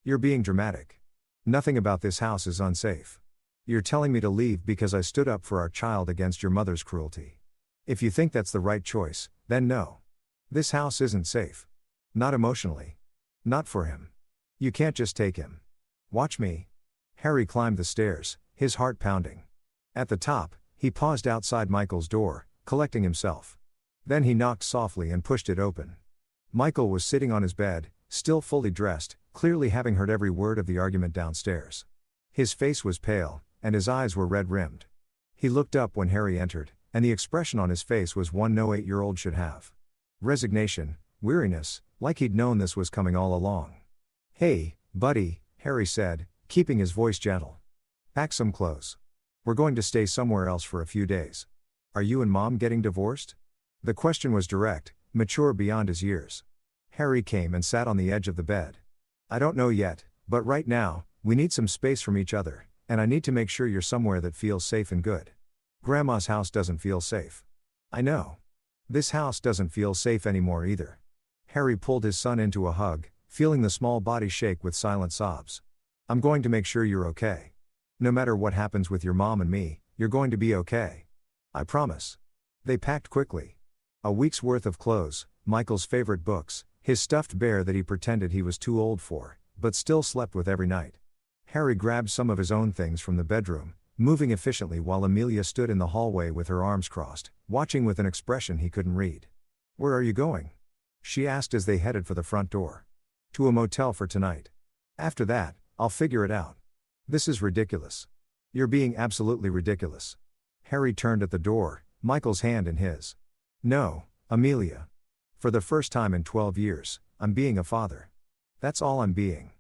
You're being dramatic. Nothing about this house is unsafe. You're telling me to leave because I stood up for our child against your mother's cruelty. If you think that's the right choice, then no. This house isn't safe. Not emotionally. Not for him. You can't just take him. Watch me. Harry climbed the stairs, his heart pounding. At the top, he paused outside Michael's door, collecting himself. Then he knocked softly and pushed it open. Michael was sitting on his bed, still fully dressed, clearly having heard every word of the argument downstairs. His face was pale, and his eyes were red-rimmed. He looked up when Harry entered, and the expression on his face was one no 8-year-old should have. Resignation, weariness, Like he'd known this was coming all along. "Hey, buddy," Harry said, keeping his voice gentle. "Pack some clothes. We're going to stay somewhere else for a few days. Are you and Mom getting divorced?" The question was direct, mature beyond his years. Harry came and sat on the edge of the bed. "I don't know yet, but right now, we need some space from each other, and I need to make sure you're somewhere that feels safe and good. Grandma's house doesn't feel safe." "I know. This house doesn't feel safe anymore either." Harry pulled his son into a hug, feeling the small body shake with silent sobs. "I'm going to make sure you're okay. No matter what happens with your mom and me, you're going to be okay. I promise." They packed quickly. A week's worth of clothes, Michael's favorite books, his stuffed bear that he pretended he was too old for, but still slept with every night. Harry grabbed some of his own things from the bedroom, moving efficiently while Amelia stood in the hallway with her arms crossed, watching with an expression he couldn't read. "Where are you going?" she asked as they headed for the front door. "To a motel for tonight. After that, I'll figure it out." "This is ridiculous. You're being absolutely ridiculous." Harry turned at the door, Michael's hand in his. "No, Amelia. For the first time in 12 years, I'm being a father. That's all I'm being."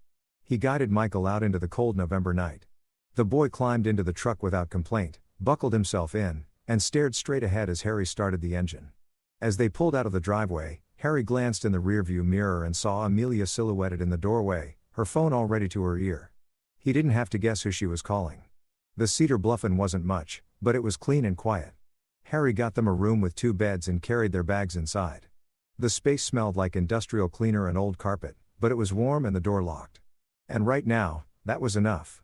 He guided Michael out into the cold November night. The boy climbed into the truck without complaint, buckled himself in, and stared straight ahead as Harry started the engine. As they pulled out of the driveway, Harry glanced in the rearview mirror and saw Amelia silhouetted in the doorway, her phone already to her ear. He didn't have to guess who she was calling. The Cedar Bluff Inn wasn't much, but it was clean and quiet. Harry got them a room with 2 beds and carried their bags inside. The space smelled like industrial cleaner and old carpet, but it was warm and the door locked. And right now, that was enough.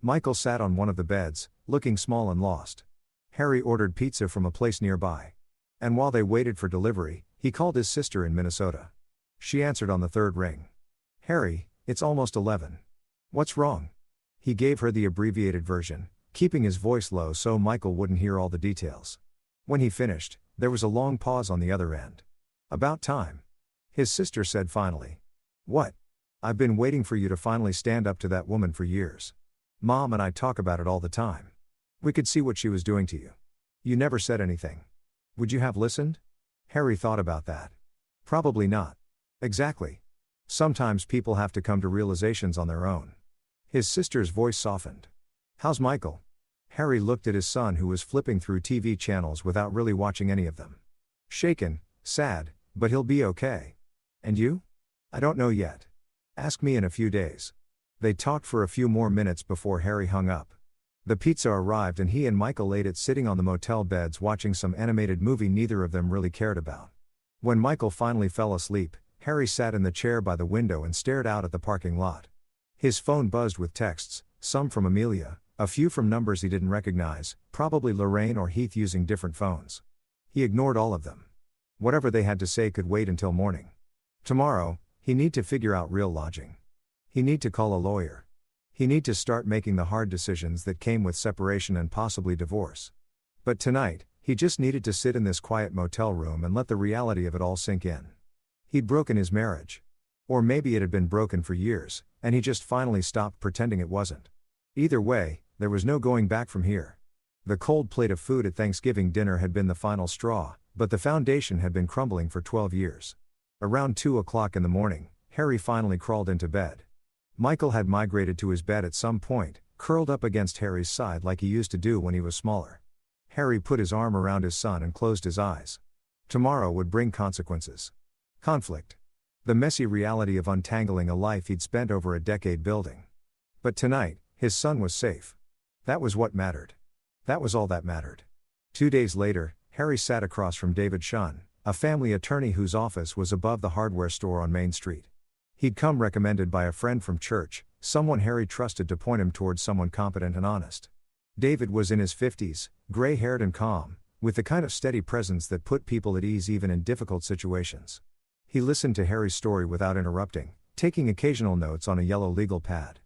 Michael sat on one of the beds, looking small and lost. Harry ordered pizza from a place nearby. And while they waited for delivery, he called his sister in Minnesota. She answered on the 3rd ring. "Harry, it's almost 11. What's wrong?" He gave her the abbreviated version, keeping his voice low so Michael wouldn't hear all the details. When he finished, there was a long pause on the other end. "About time," his sister said finally. "What?" "I've been waiting for you to finally stand up to that woman for years. Mom and I talk about it all the time. We could see what she was doing to you. You never said anything. Would you have listened?" Harry thought about that. Probably not. Exactly. Sometimes people have to come to realizations on their own. His sister's voice softened. "How's Michael?" Harry looked at his son who was flipping through TV channels without really watching any of them. "Shaken, sad, but he'll be okay. And you?" "I don't know yet. Ask me in a few days." They talked for a few more minutes before Harry hung up. The pizza arrived and he and Michael ate it sitting on the motel beds watching some animated movie neither of them really cared about. When Michael finally fell asleep, Harry sat in the chair by the window and stared out at the parking lot. His phone buzzed with texts, some from Amelia, a few from numbers he didn't recognize, probably Lorraine or Heath using different phones. He ignored all of them. Whatever they had to say could wait until morning. Tomorrow, he need to figure out real lodging. He need to call a lawyer. He need to start making the hard decisions that came with separation and possibly divorce. But tonight, he just needed to sit in this quiet motel room and let the reality of it all sink in. He'd broken his marriage. Or maybe it had been broken for years, and he just finally stopped pretending it wasn't. Either way, there was no going back from here. The cold plate of food at Thanksgiving dinner had been the final straw, but the foundation had been crumbling for 12 years. Around 2 o'clock in the morning, Harry finally crawled into bed. Michael had migrated to his bed at some point, curled up against Harry's side like he used to do when he was smaller. Harry put his arm around his son and closed his eyes. Tomorrow would bring consequences. Conflict. The messy reality of untangling a life he'd spent over a decade building. But tonight, his son was safe. That was what mattered. That was all that mattered. 2 days later, Harry sat across from David Shunn, a family attorney whose office was above the hardware store on Main Street. He'd come recommended by a friend from church, someone Harry trusted to point him towards someone competent and honest. David was in his 50s, gray-haired and calm, with the kind of steady presence that put people at ease even in difficult situations. He listened to Harry's story without interrupting, taking occasional notes on a yellow legal pad.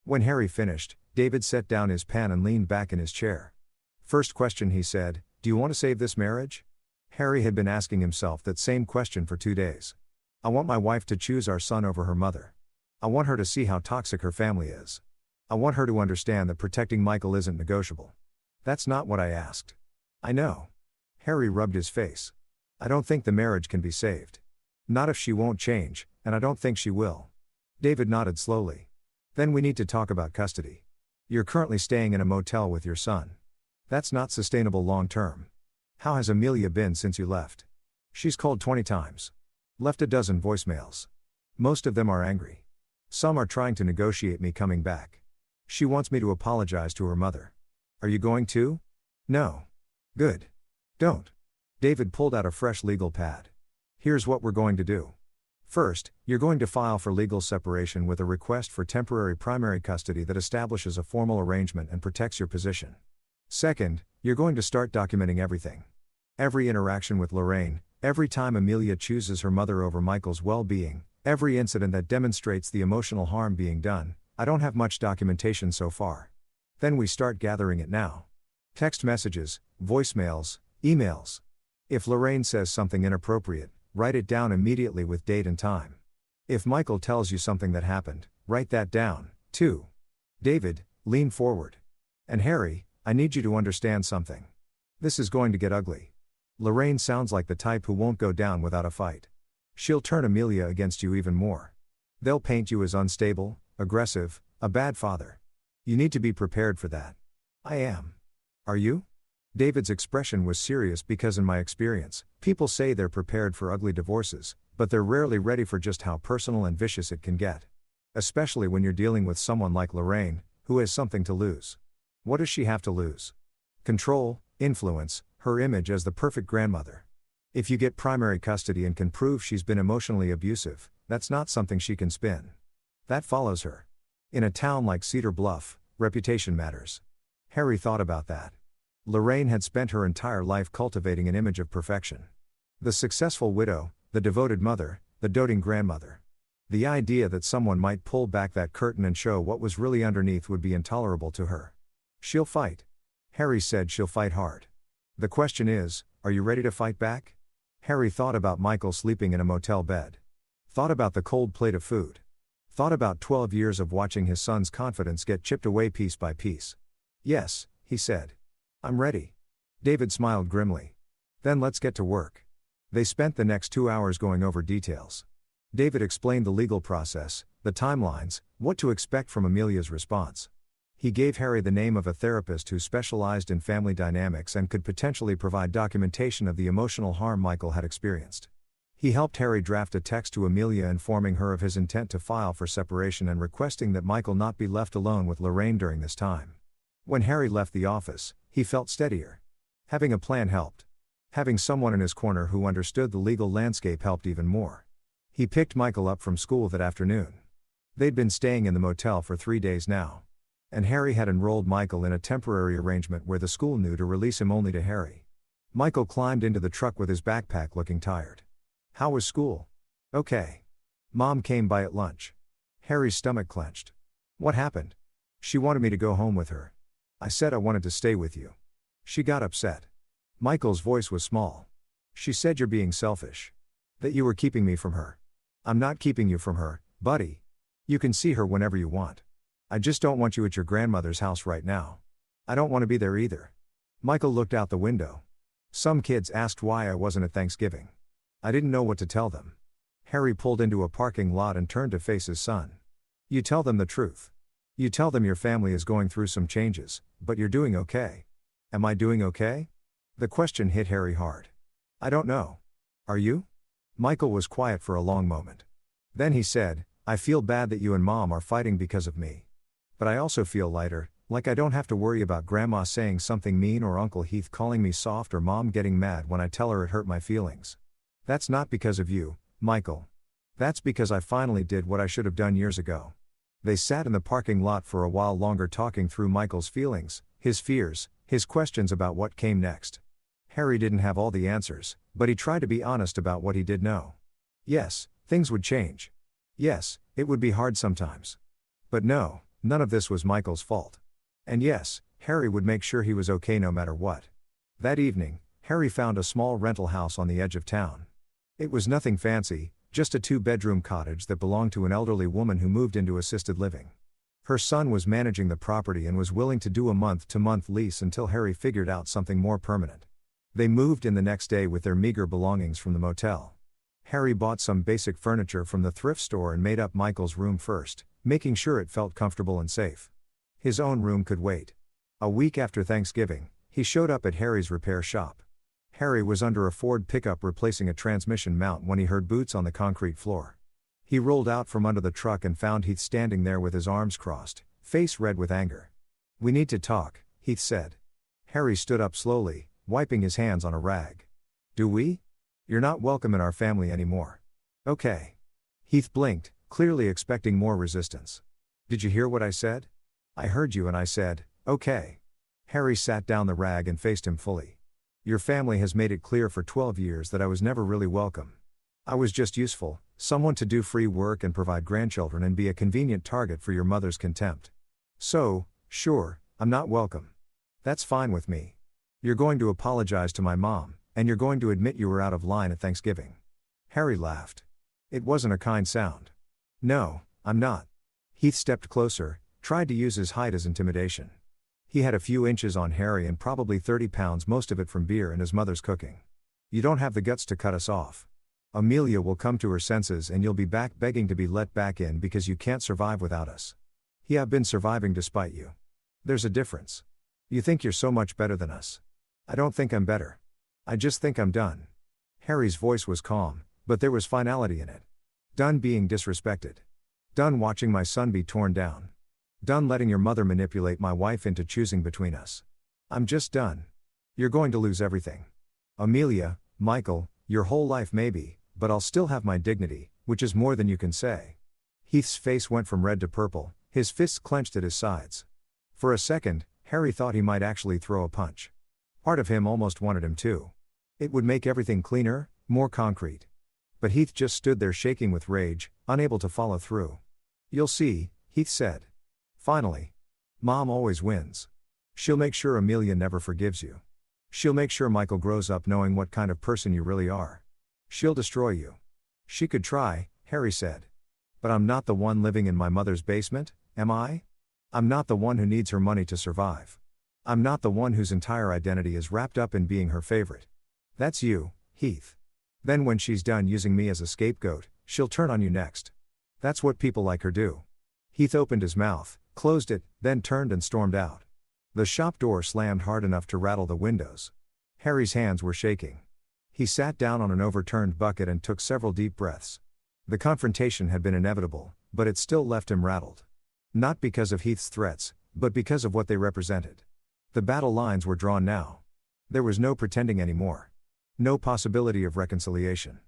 When Harry finished, David set down his pen and leaned back in his chair. "First question," he said, "do you want to save this marriage?" Harry had been asking himself that same question for 2 days. "I want my wife to choose our son over her mother. I want her to see how toxic her family is. I want her to understand that protecting Michael isn't negotiable." "That's not what I asked." "I know." Harry rubbed his face. "I don't think the marriage can be saved." Not if she won't change, and I don't think she will. David nodded slowly. Then we need to talk about custody. You're currently staying in a motel with your son. That's not sustainable long term. How has Amelia been since you left? She's called 20 times. Left a dozen voicemails. Most of them are angry. Some are trying to negotiate me coming back. She wants me to apologize to her mother. Are you going to? No. Good. Don't. David pulled out a fresh legal pad. Here's what we're going to do. First, you're going to file for legal separation with a request for temporary primary custody that establishes a formal arrangement and protects your position. Second, you're going to start documenting everything. Every interaction with Lorraine, every time Amelia chooses her mother over Michael's well-being, every incident that demonstrates the emotional harm being done. I don't have much documentation so far. Then we start gathering it now. Text messages, voicemails, emails. If Lorraine says something inappropriate, write it down immediately with date and time. If Michael tells you something that happened, write that down, too. David, lean forward. And Harry, I need you to understand something. This is going to get ugly. Lorraine sounds like the type who won't go down without a fight. She'll turn Amelia against you even more. They'll paint you as unstable, aggressive, a bad father. You need to be prepared for that. I am. Are you? David's expression was serious because in my experience, people say they're prepared for ugly divorces, but they're rarely ready for just how personal and vicious it can get. Especially when you're dealing with someone like Lorraine, who has something to lose. What does she have to lose? Control, influence, her image as the perfect grandmother. If you get primary custody and can prove she's been emotionally abusive, that's not something she can spin. That follows her. In a town like Cedar Bluff, reputation matters. Harry thought about that. Lorraine had spent her entire life cultivating an image of perfection. The successful widow, the devoted mother, the doting grandmother. The idea that someone might pull back that curtain and show what was really underneath would be intolerable to her. She'll fight. Harry said she'll fight hard. The question is, are you ready to fight back? Harry thought about Michael sleeping in a motel bed. Thought about the cold plate of food. Thought about 12 years of watching his son's confidence get chipped away piece by piece. Yes, he said. I'm ready. David smiled grimly. Then let's get to work. They spent the next 2 hours going over details. David explained the legal process, the timelines, what to expect from Amelia's response. He gave Harry the name of a therapist who specialized in family dynamics and could potentially provide documentation of the emotional harm Michael had experienced. He helped Harry draft a text to Amelia informing her of his intent to file for separation and requesting that Michael not be left alone with Lorraine during this time. When Harry left the office, he felt steadier. Having a plan helped. Having someone in his corner who understood the legal landscape helped even more. He picked Michael up from school that afternoon. They'd been staying in the motel for 3 days now. And Harry had enrolled Michael in a temporary arrangement where the school knew to release him only to Harry. Michael climbed into the truck with his backpack looking tired. How was school? Okay. Mom came by at lunch. Harry's stomach clenched. What happened? She wanted me to go home with her. I said I wanted to stay with you. She got upset. Michael's voice was small. She said you're being selfish. That you were keeping me from her. I'm not keeping you from her, buddy. You can see her whenever you want. I just don't want you at your grandmother's house right now. I don't want to be there either. Michael looked out the window. Some kids asked why I wasn't at Thanksgiving. I didn't know what to tell them. Harry pulled into a parking lot and turned to face his son. You tell them the truth. You tell them your family is going through some changes, but you're doing okay. Am I doing okay? The question hit Harry hard. I don't know. Are you? Michael was quiet for a long moment. Then he said, I feel bad that you and Mom are fighting because of me. But I also feel lighter, like I don't have to worry about Grandma saying something mean or Uncle Heath calling me soft or Mom getting mad when I tell her it hurt my feelings. That's not because of you, Michael. That's because I finally did what I should have done years ago. They sat in the parking lot for a while longer talking through Michael's feelings, his fears, his questions about what came next. Harry didn't have all the answers, but he tried to be honest about what he did know. Yes, things would change. Yes, it would be hard sometimes. But no, none of this was Michael's fault. And yes, Harry would make sure he was okay no matter what. That evening, Harry found a small rental house on the edge of town. It was nothing fancy, just a 2-bedroom cottage that belonged to an elderly woman who moved into assisted living. Her son was managing the property and was willing to do a month-to-month lease until Harry figured out something more permanent. They moved in the next day with their meager belongings from the motel. Harry bought some basic furniture from the thrift store and made up Michael's room first, making sure it felt comfortable and safe. His own room could wait. A week after Thanksgiving, he showed up at Harry's repair shop. Harry was under a Ford pickup replacing a transmission mount when he heard boots on the concrete floor. He rolled out from under the truck and found Heath standing there with his arms crossed, face red with anger. "We need to talk," Heath said. Harry stood up slowly, wiping his hands on a rag. "Do we? You're not welcome in our family anymore." "Okay." Heath blinked, clearly expecting more resistance. "Did you hear what I said?" "I heard you and I said, okay." Harry sat down the rag and faced him fully. "Your family has made it clear for 12 years that I was never really welcome. I was just useful, someone to do free work and provide grandchildren and be a convenient target for your mother's contempt. So, sure, I'm not welcome. That's fine with me. You're going to apologize to my mom, and you're going to admit you were out of line at Thanksgiving." Harry laughed. It wasn't a kind sound. "No, I'm not." Heath stepped closer, tried to use his height as intimidation. He had a few inches on Harry and probably 30 pounds, most of it from beer and his mother's cooking. "You don't have the guts to cut us off. Amelia will come to her senses and you'll be back begging to be let back in because you can't survive without us. Yeah, I've been surviving despite you. There's a difference. You think you're so much better than us. I don't think I'm better. I just think I'm done." Harry's voice was calm, but there was finality in it. "Done being disrespected. Done watching my son be torn down. Done letting your mother manipulate my wife into choosing between us. I'm just done. You're going to lose everything. Amelia, Michael, your whole life maybe, but I'll still have my dignity, which is more than you can say." Heath's face went from red to purple, his fists clenched at his sides. For a second, Harry thought he might actually throw a punch. Part of him almost wanted him to. It would make everything cleaner, more concrete. But Heath just stood there shaking with rage, unable to follow through. "You'll see," Heath said. "Finally. Mom always wins. She'll make sure Amelia never forgives you. She'll make sure Michael grows up knowing what kind of person you really are. She'll destroy you." "She could try," Harry said. "But I'm not the one living in my mother's basement, am I? I'm not the one who needs her money to survive. I'm not the one whose entire identity is wrapped up in being her favorite. That's you, Heath. Then when she's done using me as a scapegoat, she'll turn on you next. That's what people like her do." Heath opened his mouth, closed it, then turned and stormed out. The shop door slammed hard enough to rattle the windows. Harry's hands were shaking. He sat down on an overturned bucket and took several deep breaths. The confrontation had been inevitable, but it still left him rattled. Not because of Heath's threats, but because of what they represented. The battle lines were drawn now. There was no pretending anymore. No possibility of reconciliation.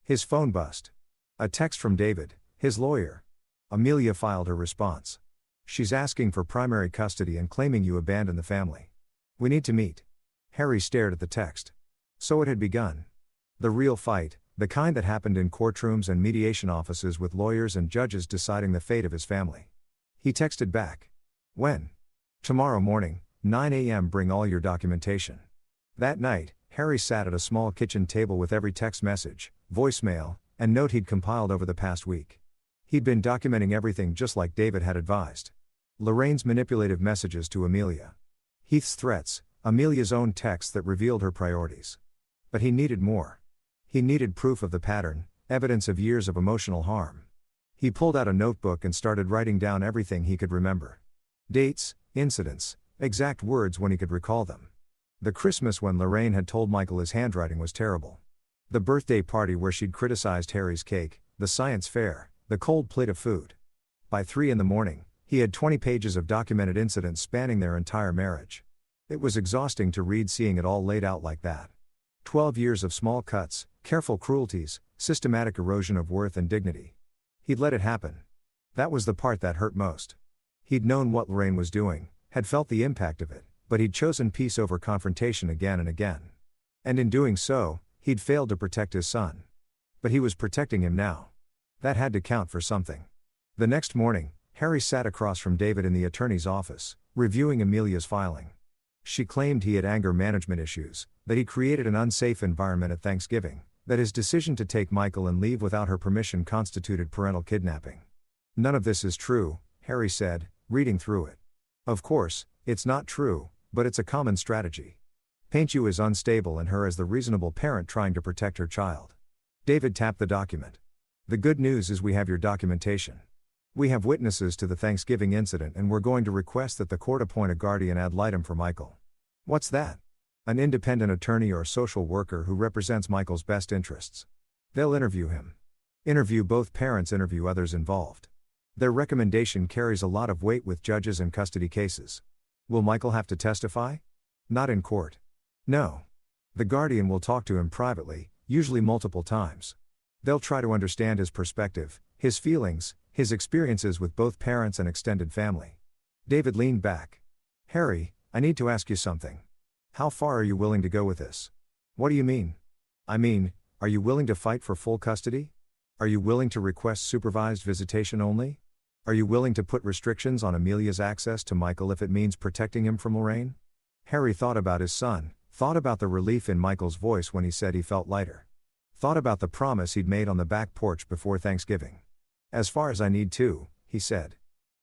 His phone buzzed. A text from David, his lawyer. Amelia filed her response. "She's asking for primary custody and claiming you abandoned the family. We need to meet." Harry stared at the text. So it had begun. The real fight, the kind that happened in courtrooms and mediation offices with lawyers and judges deciding the fate of his family. He texted back. "When?" "Tomorrow morning, 9 a.m. Bring all your documentation." That night, Harry sat at a small kitchen table with every text message, voicemail, and note he'd compiled over the past week. He'd been documenting everything just like David had advised. Lorraine's manipulative messages to Amelia. Heath's threats, Amelia's own texts that revealed her priorities. But he needed more. He needed proof of the pattern, evidence of years of emotional harm. He pulled out a notebook and started writing down everything he could remember. Dates, incidents, exact words when he could recall them. The Christmas when Lorraine had told Michael his handwriting was terrible. The birthday party where she'd criticized Harry's cake, the science fair, the cold plate of food. By 3 a.m, he had 20 pages of documented incidents spanning their entire marriage. It was exhausting to read seeing it all laid out like that. 12 years of small cuts, careful cruelties, systematic erosion of worth and dignity. He'd let it happen. That was the part that hurt most. He'd known what Lorraine was doing, had felt the impact of it, but he'd chosen peace over confrontation again and again. And in doing so, he'd failed to protect his son. But he was protecting him now. That had to count for something. The next morning, Harry sat across from David in the attorney's office, reviewing Amelia's filing. She claimed he had anger management issues, that he created an unsafe environment at Thanksgiving, that his decision to take Michael and leave without her permission constituted parental kidnapping. "None of this is true," Harry said, reading through it. "Of course, it's not true, but it's a common strategy. Paint you as unstable and her as the reasonable parent trying to protect her child." David tapped the document. The good news is we have your documentation. We have witnesses to the Thanksgiving incident and we're going to request that the court appoint a guardian ad litem for Michael. What's that? An independent attorney or social worker who represents Michael's best interests. They'll interview him. Interview both parents, interview others involved. Their recommendation carries a lot of weight with judges and custody cases. Will Michael have to testify? Not in court. No. The guardian will talk to him privately, usually multiple times. They'll try to understand his perspective, his feelings, his experiences with both parents and extended family. David leaned back. Harry, I need to ask you something. How far are you willing to go with this? What do you mean? I mean, are you willing to fight for full custody? Are you willing to request supervised visitation only? Are you willing to put restrictions on Amelia's access to Michael if it means protecting him from Lorraine? Harry thought about his son, thought about the relief in Michael's voice when he said he felt lighter. Thought about the promise he'd made on the back porch before Thanksgiving. As far as I need to, he said.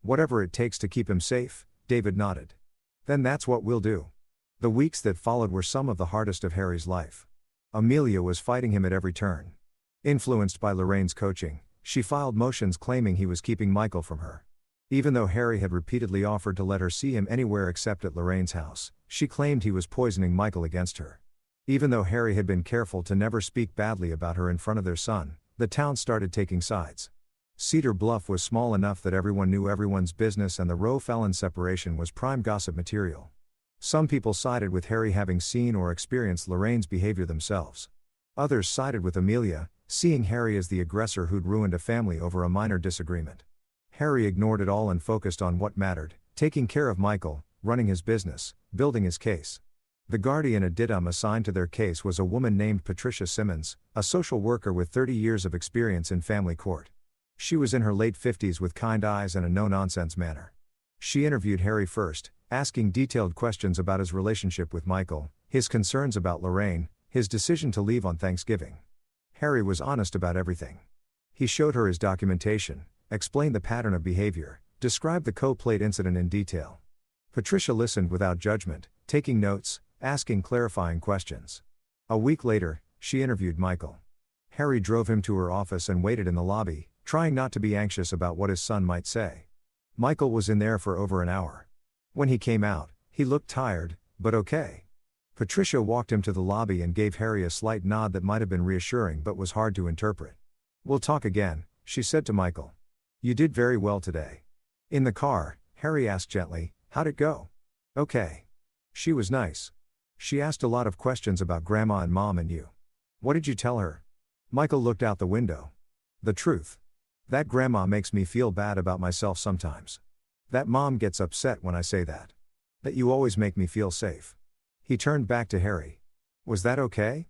Whatever it takes to keep him safe, David nodded. Then that's what we'll do. The weeks that followed were some of the hardest of Harry's life. Amelia was fighting him at every turn. Influenced by Lorraine's coaching, she filed motions claiming he was keeping Michael from her. Even though Harry had repeatedly offered to let her see him anywhere except at Lorraine's house, she claimed he was poisoning Michael against her. Even though Harry had been careful to never speak badly about her in front of their son, the town started taking sides. Cedar Bluff was small enough that everyone knew everyone's business and the Rowe-Fallon separation was prime gossip material. Some people sided with Harry having seen or experienced Lorraine's behavior themselves. Others sided with Amelia, seeing Harry as the aggressor who'd ruined a family over a minor disagreement. Harry ignored it all and focused on what mattered, taking care of Michael, running his business, building his case. The guardian ad litem assigned to their case was a woman named Patricia Simmons, a social worker with 30 years of experience in family court. She was in her late 50s with kind eyes and a no-nonsense manner. She interviewed Harry first, asking detailed questions about his relationship with Michael, his concerns about Lorraine, his decision to leave on Thanksgiving. Harry was honest about everything. He showed her his documentation, explained the pattern of behavior, described the co-plate incident in detail. Patricia listened without judgment, taking notes, asking clarifying questions. A week later, she interviewed Michael. Harry drove him to her office and waited in the lobby, trying not to be anxious about what his son might say. Michael was in there for over an hour. When he came out, he looked tired, but okay. Patricia walked him to the lobby and gave Harry a slight nod that might have been reassuring but was hard to interpret. "We'll talk again," she said to Michael. "You did very well today." In the car, Harry asked gently, "How'd it go?" "Okay. She was nice. She asked a lot of questions about Grandma and Mom and you." "What did you tell her?" Michael looked out the window. "The truth. That Grandma makes me feel bad about myself sometimes. That Mom gets upset when I say that. That you always make me feel safe." He turned back to Harry. "Was that okay?"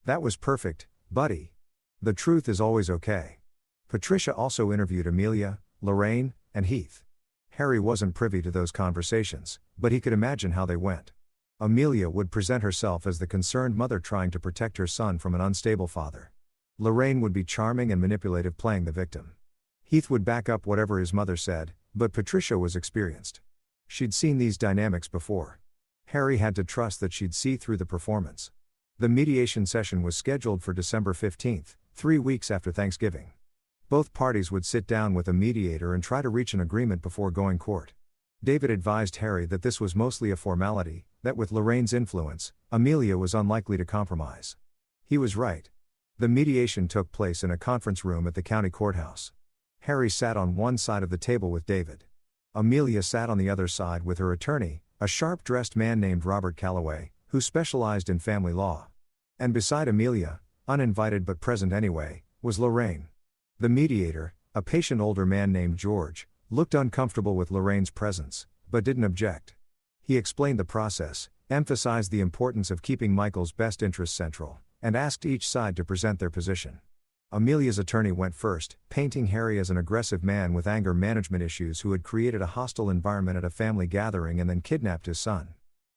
"That was perfect, buddy. The truth is always okay." Patricia also interviewed Amelia, Lorraine, and Heath. Harry wasn't privy to those conversations, but he could imagine how they went. Amelia would present herself as the concerned mother trying to protect her son from an unstable father. Lorraine would be charming and manipulative, playing the victim. Heath would back up whatever his mother said, but Patricia was experienced. She'd seen these dynamics before. Harry had to trust that she'd see through the performance. The mediation session was scheduled for December 15th, 3 weeks after Thanksgiving. Both parties would sit down with a mediator and try to reach an agreement before going court. David advised Harry that this was mostly a formality, that with Lorraine's influence, Amelia was unlikely to compromise. He was right. The mediation took place in a conference room at the county courthouse. Harry sat on one side of the table with David. Amelia sat on the other side with her attorney, a sharp-dressed man named Robert Calloway, who specialized in family law. And beside Amelia, uninvited but present anyway, was Lorraine. The mediator, a patient older man named George, looked uncomfortable with Lorraine's presence, but didn't object. He explained the process, emphasized the importance of keeping Michael's best interests central, and asked each side to present their position. Amelia's attorney went first, painting Harry as an aggressive man with anger management issues who had created a hostile environment at a family gathering and then kidnapped his son.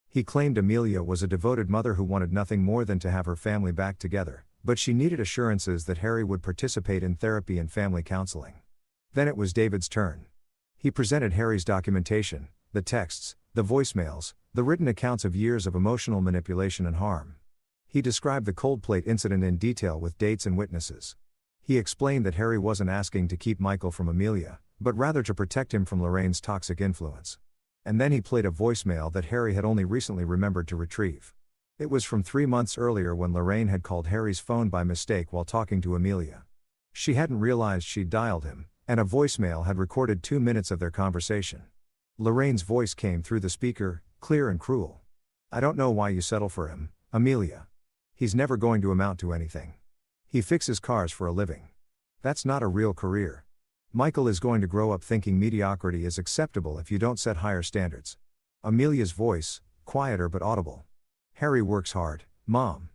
He claimed Amelia was a devoted mother who wanted nothing more than to have her family back together, but she needed assurances that Harry would participate in therapy and family counseling. Then it was David's turn. He presented Harry's documentation, the texts, the voicemails, the written accounts of years of emotional manipulation and harm. He described the cold plate incident in detail with dates and witnesses. He explained that Harry wasn't asking to keep Michael from Amelia, but rather to protect him from Lorraine's toxic influence. And then he played a voicemail that Harry had only recently remembered to retrieve. It was from 3 months earlier when Lorraine had called Harry's phone by mistake while talking to Amelia. She hadn't realized she'd dialed him, and a voicemail had recorded 2 minutes of their conversation. Lorraine's voice came through the speaker, clear and cruel. "I don't know why you settle for him, Amelia. He's never going to amount to anything. He fixes cars for a living. That's not a real career. Michael is going to grow up thinking mediocrity is acceptable if you don't set higher standards." Amelia's voice, quieter but audible. "Harry works hard, Mom.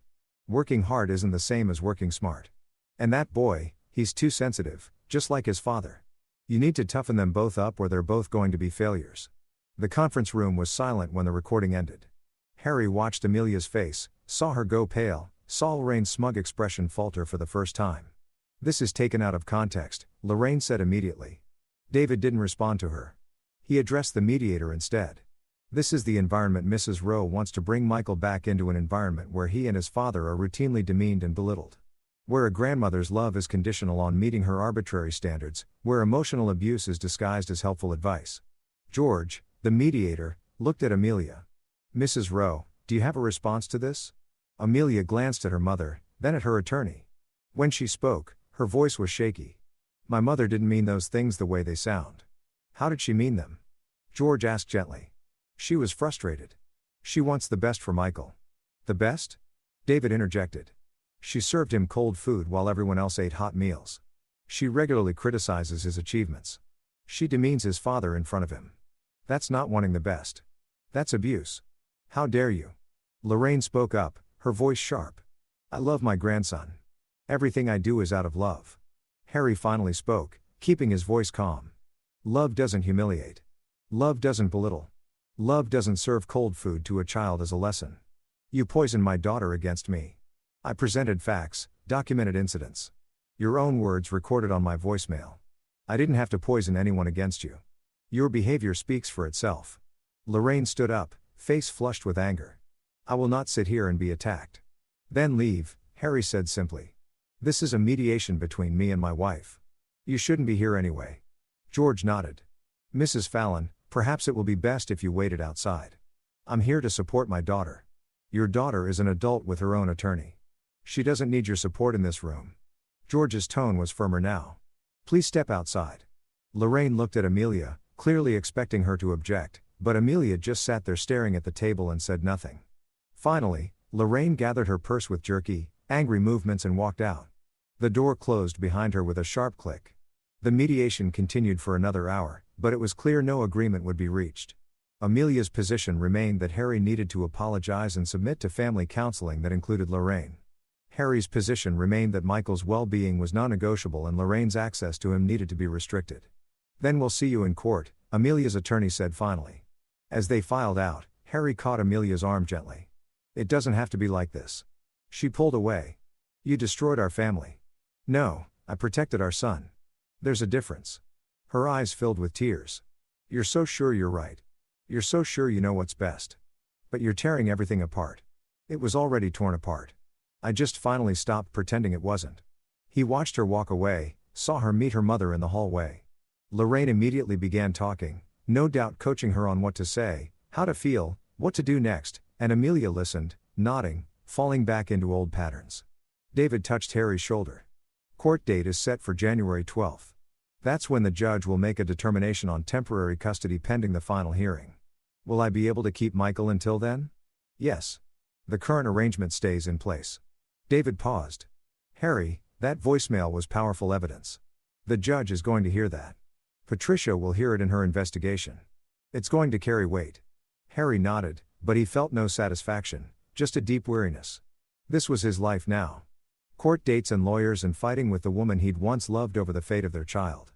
Working hard isn't the same as working smart. And that boy, he's too sensitive, just like his father. You need to toughen them both up or they're both going to be failures." The conference room was silent when the recording ended. Harry watched Amelia's face, saw her go pale, saw Lorraine's smug expression falter for the first time. "This is taken out of context," Lorraine said immediately. David didn't respond to her. He addressed the mediator instead. "This is the environment Mrs. Rowe wants to bring Michael back into, an environment where he and his father are routinely demeaned and belittled. Where a grandmother's love is conditional on meeting her arbitrary standards, where emotional abuse is disguised as helpful advice." George, the mediator, looked at Amelia. "Mrs. Rowe, do you have a response to this?" Amelia glanced at her mother, then at her attorney. When she spoke, her voice was shaky. "My mother didn't mean those things the way they sound." "How did she mean them?" George asked gently. "She was frustrated. She wants the best for Michael." "The best?" David interjected. "She served him cold food while everyone else ate hot meals. She regularly criticizes his achievements. She demeans his father in front of him. That's not wanting the best. That's abuse. How dare you?" Lorraine spoke up, her voice sharp. "I love my grandson. Everything I do is out of love." Harry finally spoke, keeping his voice calm. "Love doesn't humiliate. Love doesn't belittle. Love doesn't serve cold food to a child as a lesson. You poisoned my daughter against me. I presented facts, documented incidents. Your own words recorded on my voicemail. I didn't have to poison anyone against you. Your behavior speaks for itself." Lorraine stood up, face flushed with anger. "I will not sit here and be attacked." "Then leave," Harry said simply. "This is a mediation between me and my wife. You shouldn't be here anyway." George nodded. "Mrs. Fallon, perhaps it will be best if you waited outside. I'm here to support my daughter. Your daughter is an adult with her own attorney. She doesn't need your support in this room." George's tone was firmer now. "Please step outside." Lorraine looked at Amelia, clearly expecting her to object, but Amelia just sat there staring at the table and said nothing. Finally, Lorraine gathered her purse with jerky, angry movements and walked out. The door closed behind her with a sharp click. The mediation continued for another hour, but it was clear no agreement would be reached. Amelia's position remained that Harry needed to apologize and submit to family counseling that included Lorraine. Harry's position remained that Michael's well-being was non-negotiable and Lorraine's access to him needed to be restricted. "Then we'll see you in court," Amelia's attorney said finally. As they filed out, Harry caught Amelia's arm gently. "It doesn't have to be like this." She pulled away. "You destroyed our family." "No, I protected our son. There's a difference." Her eyes filled with tears. "You're so sure you're right. You're so sure you know what's best. But you're tearing everything apart. It was already torn apart. I just finally stopped pretending it wasn't." He watched her walk away, saw her meet her mother in the hallway. Lorraine immediately began talking, no doubt coaching her on what to say, how to feel, what to do next, and Amelia listened, nodding, falling back into old patterns. David touched Harry's shoulder. "Court date is set for January 12th. That's when the judge will make a determination on temporary custody pending the final hearing. Will I be able to keep Michael until then?" "Yes. The current arrangement stays in place." David paused. "Harry, that voicemail was powerful evidence. The judge is going to hear that. Patricia will hear it in her investigation. It's going to carry weight." Harry nodded, but he felt no satisfaction, just a deep weariness. This was his life now. Court dates and lawyers and fighting with the woman he'd once loved over the fate of their child.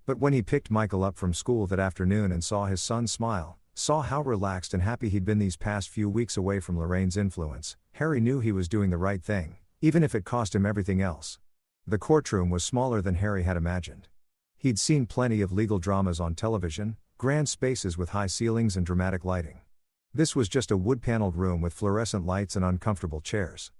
But when he picked Michael up from school that afternoon and saw his son smile, saw how relaxed and happy he'd been these past few weeks away from Lorraine's influence, Harry knew he was doing the right thing, even if it cost him everything else. The courtroom was smaller than Harry had imagined. He'd seen plenty of legal dramas on television, grand spaces with high ceilings and dramatic lighting. This was just a wood-paneled room with fluorescent lights and uncomfortable chairs.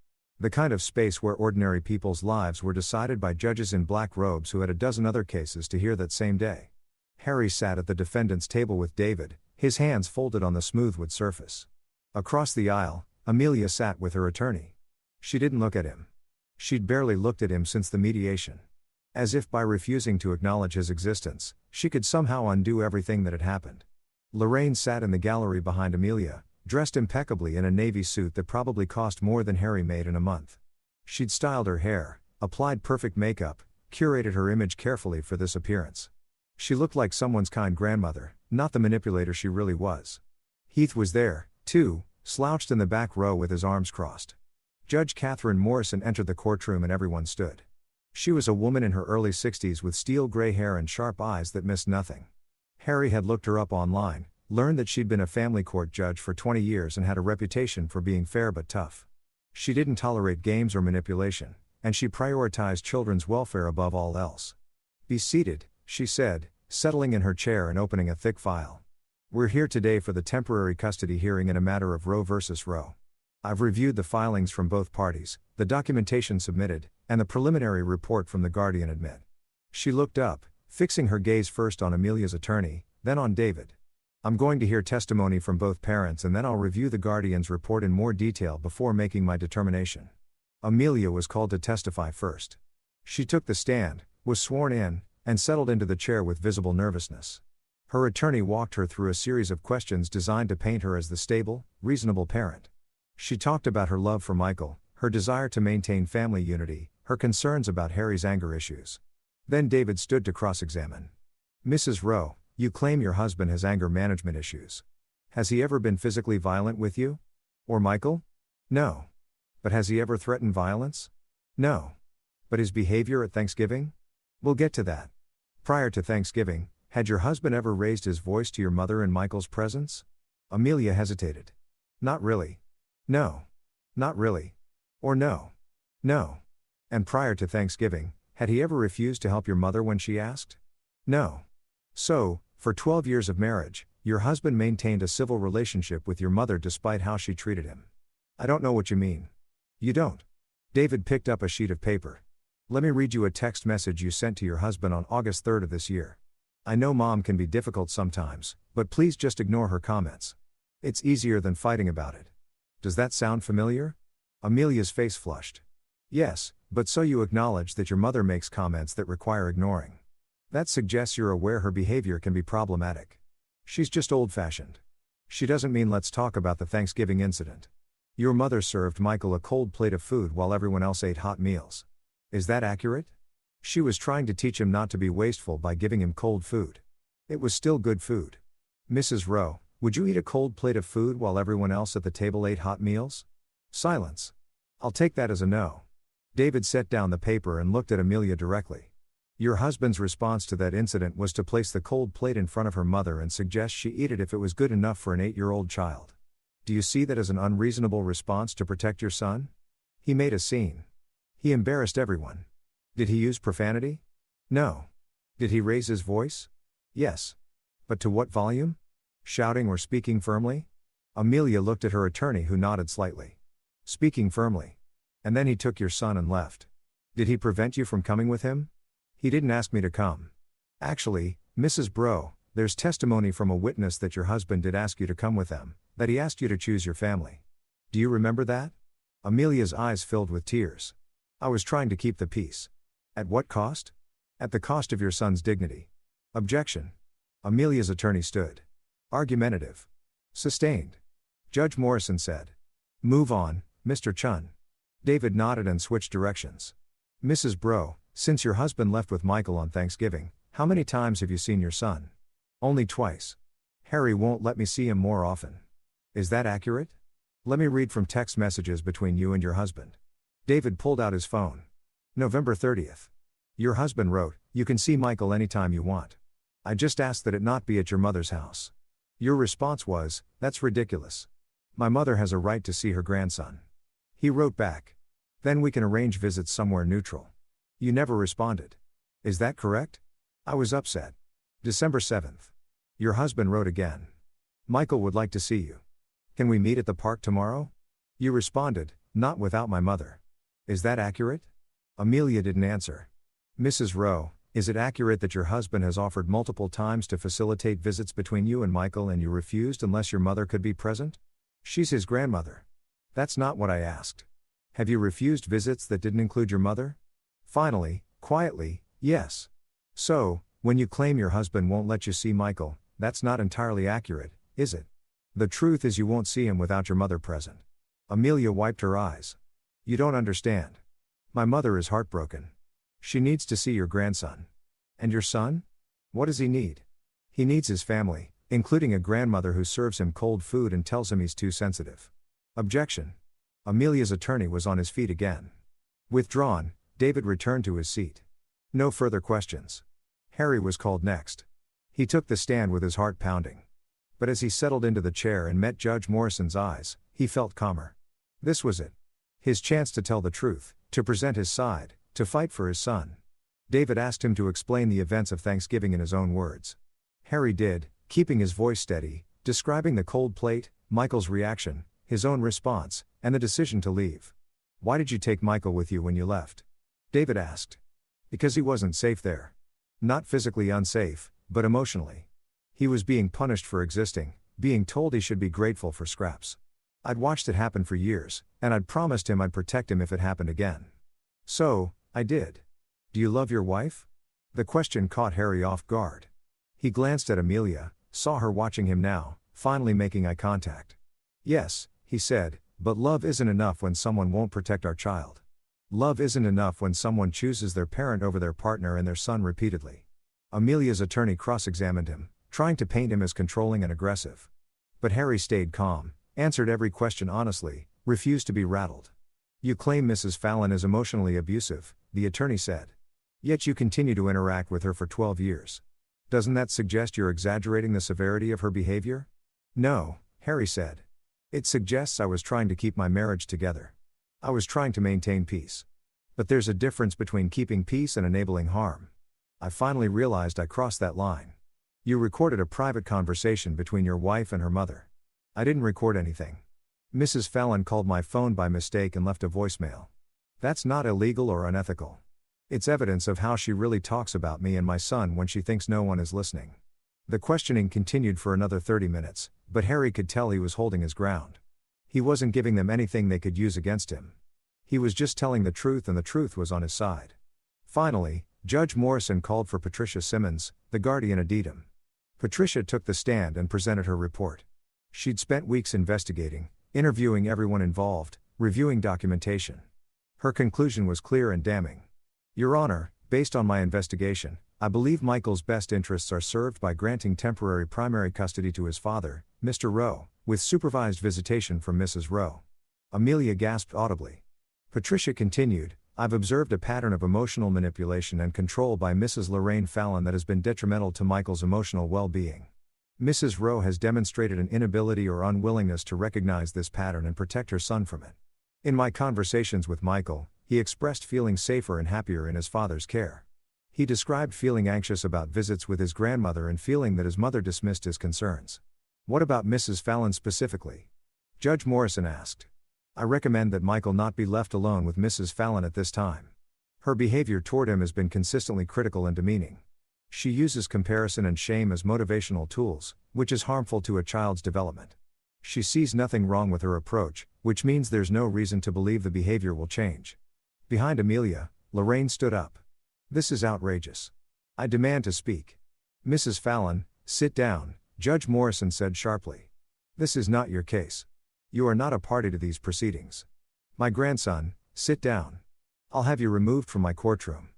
The kind of space where ordinary people's lives were decided by judges in black robes who had a dozen other cases to hear that same day. Harry sat at the defendant's table with David, his hands folded on the smooth wood surface. Across the aisle, Amelia sat with her attorney. She didn't look at him. She'd barely looked at him since the mediation. As if by refusing to acknowledge his existence, she could somehow undo everything that had happened. Lorraine sat in the gallery behind Amelia, dressed impeccably in a navy suit that probably cost more than Harry made in a month. She'd styled her hair, applied perfect makeup, curated her image carefully for this appearance. She looked like someone's kind grandmother, not the manipulator she really was. Heath was there, too, slouched in the back row with his arms crossed. Judge Catherine Morrison entered the courtroom and everyone stood. She was a woman in her early 60s with steel gray hair and sharp eyes that missed nothing. Harry had looked her up online, learned that she'd been a family court judge for 20 years and had a reputation for being fair but tough. She didn't tolerate games or manipulation, and she prioritized children's welfare above all else. "Be seated," she said, settling in her chair and opening a thick file. "We're here today for the temporary custody hearing in a matter of Roe versus Roe. I've reviewed the filings from both parties, the documentation submitted, and the preliminary report from the guardian admit." She looked up, fixing her gaze first on Amelia's attorney, then on David. "I'm going to hear testimony from both parents and then I'll review the guardian's report in more detail before making my determination." Amelia was called to testify first. She took the stand, was sworn in, and settled into the chair with visible nervousness. Her attorney walked her through a series of questions designed to paint her as the stable, reasonable parent. She talked about her love for Michael, her desire to maintain family unity, her concerns about Harry's anger issues. Then David stood to cross-examine. "Mrs. Rowe, you claim your husband has anger management issues. Has he ever been physically violent with you? Or Michael?" "No." "But has he ever threatened violence?" "No." "But his behavior at Thanksgiving?" "We'll get to that. Prior to Thanksgiving, had your husband ever raised his voice to your mother in Michael's presence?" Amelia hesitated. "Not really." "No." "Not really." Or no. "No." "And prior to Thanksgiving, had he ever refused to help your mother when she asked?" "No." "So, for 12 years of marriage, your husband maintained a civil relationship with your mother despite how she treated him." "I don't know what you mean." "You don't?" David picked up a sheet of paper. "Let me read you a text message you sent to your husband on August 3rd of this year. I know Mom can be difficult sometimes, but please just ignore her comments. It's easier than fighting about it." "Does that sound familiar?" Amelia's face flushed. "Yes, but so you acknowledge that your mother makes comments that require ignoring. That suggests you're aware her behavior can be problematic. She's just old-fashioned. She doesn't mean let's talk about the Thanksgiving incident. Your mother served Michael a cold plate of food while everyone else ate hot meals. Is that accurate? She was trying to teach him not to be wasteful by giving him cold food. It was still good food. Mrs. Rowe, would you eat a cold plate of food while everyone else at the table ate hot meals?" Silence. "I'll take that as a no." David set down the paper and looked at Amelia directly. "Your husband's response to that incident was to place the cold plate in front of her mother and suggest she eat it if it was good enough for an 8-year-old child. Do you see that as an unreasonable response to protect your son? He made a scene. He embarrassed everyone. Did he use profanity? No. Did he raise his voice? Yes. But to what volume? Shouting or speaking firmly?" Amelia looked at her attorney, who nodded slightly. "Speaking firmly. And then he took your son and left. Did he prevent you from coming with him?" "He didn't ask me to come. Actually, Mrs. Brough, there's testimony from a witness that your husband did ask you to come with them, that he asked you to choose your family. Do you remember that?" Amelia's eyes filled with tears. "I was trying to keep the peace." "At what cost?" "At the cost of your son's dignity." Objection. Amelia's attorney stood. Argumentative. Sustained. Judge Morrison said, "Move on, Mr. Chun." David nodded and switched directions. "Mrs. Brough, since your husband left with Michael on Thanksgiving, how many times have you seen your son?" "Only twice. Harry won't let me see him more often." "Is that accurate?" "Let me read from text messages between you and your husband." David pulled out his phone. November 30th. Your husband wrote, "You can see Michael anytime you want. I just asked that it not be at your mother's house." Your response was, "That's ridiculous. My mother has a right to see her grandson." He wrote back, "Then we can arrange visits somewhere neutral." You never responded. Is that correct? I was upset. December 7th. Your husband wrote again. "Michael would like to see you. Can we meet at the park tomorrow?" You responded, "Not without my mother." Is that accurate? Amelia didn't answer. Mrs. Rowe, is it accurate that your husband has offered multiple times to facilitate visits between you and Michael and you refused unless your mother could be present? She's his grandmother. That's not what I asked. Have you refused visits that didn't include your mother? Finally, quietly, yes. So, when you claim your husband won't let you see Michael, that's not entirely accurate, is it? The truth is you won't see him without your mother present. Amelia wiped her eyes. You don't understand. My mother is heartbroken. She needs to see your grandson. And your son? What does he need? He needs his family, including a grandmother who serves him cold food and tells him he's too sensitive. Objection. Amelia's attorney was on his feet again. Withdrawn, David returned to his seat. No further questions. Harry was called next. He took the stand with his heart pounding. But as he settled into the chair and met Judge Morrison's eyes, he felt calmer. This was it. His chance to tell the truth, to present his side, to fight for his son. David asked him to explain the events of Thanksgiving in his own words. Harry did, keeping his voice steady, describing the cold plate, Michael's reaction, his own response, and the decision to leave. Why did you take Michael with you when you left? David asked. Because he wasn't safe there. Not physically unsafe, but emotionally. He was being punished for existing, being told he should be grateful for scraps. I'd watched it happen for years, and I'd promised him I'd protect him if it happened again. So, I did. Do you love your wife? The question caught Harry off guard. He glanced at Amelia, saw her watching him now, finally making eye contact. Yes, he said, but love isn't enough when someone won't protect our child. Love isn't enough when someone chooses their parent over their partner and their son repeatedly. Amelia's attorney cross-examined him, trying to paint him as controlling and aggressive. But Harry stayed calm, answered every question honestly, refused to be rattled. You claim Mrs. Fallon is emotionally abusive, the attorney said. Yet you continue to interact with her for 12 years. Doesn't that suggest you're exaggerating the severity of her behavior? No, Harry said. It suggests I was trying to keep my marriage together. I was trying to maintain peace. But there's a difference between keeping peace and enabling harm. I finally realized I crossed that line. You recorded a private conversation between your wife and her mother. I didn't record anything. Mrs. Fallon called my phone by mistake and left a voicemail. That's not illegal or unethical. It's evidence of how she really talks about me and my son when she thinks no one is listening. The questioning continued for another 30 minutes, but Harry could tell he was holding his ground. He wasn't giving them anything they could use against him. He was just telling the truth and the truth was on his side. Finally, Judge Morrison called for Patricia Simmons, the guardian ad litem. Patricia took the stand and presented her report. She'd spent weeks investigating, interviewing everyone involved, reviewing documentation. Her conclusion was clear and damning. Your Honor, based on my investigation, I believe Michael's best interests are served by granting temporary primary custody to his father, Mr. Rowe, with supervised visitation from Mrs. Rowe. Amelia gasped audibly. Patricia continued, I've observed a pattern of emotional manipulation and control by Mrs. Lorraine Fallon that has been detrimental to Michael's emotional well-being. Mrs. Rowe has demonstrated an inability or unwillingness to recognize this pattern and protect her son from it. In my conversations with Michael, he expressed feeling safer and happier in his father's care. He described feeling anxious about visits with his grandmother and feeling that his mother dismissed his concerns. What about Mrs. Fallon specifically? Judge Morrison asked. I recommend that Michael not be left alone with Mrs. Fallon at this time. Her behavior toward him has been consistently critical and demeaning. She uses comparison and shame as motivational tools, which is harmful to a child's development. She sees nothing wrong with her approach, which means there's no reason to believe the behavior will change. Behind Amelia, Lorraine stood up. This is outrageous. I demand to speak. Mrs. Fallon, sit down, Judge Morrison said sharply. This is not your case. You are not a party to these proceedings. My grandson, sit down. I'll have you removed from my courtroom.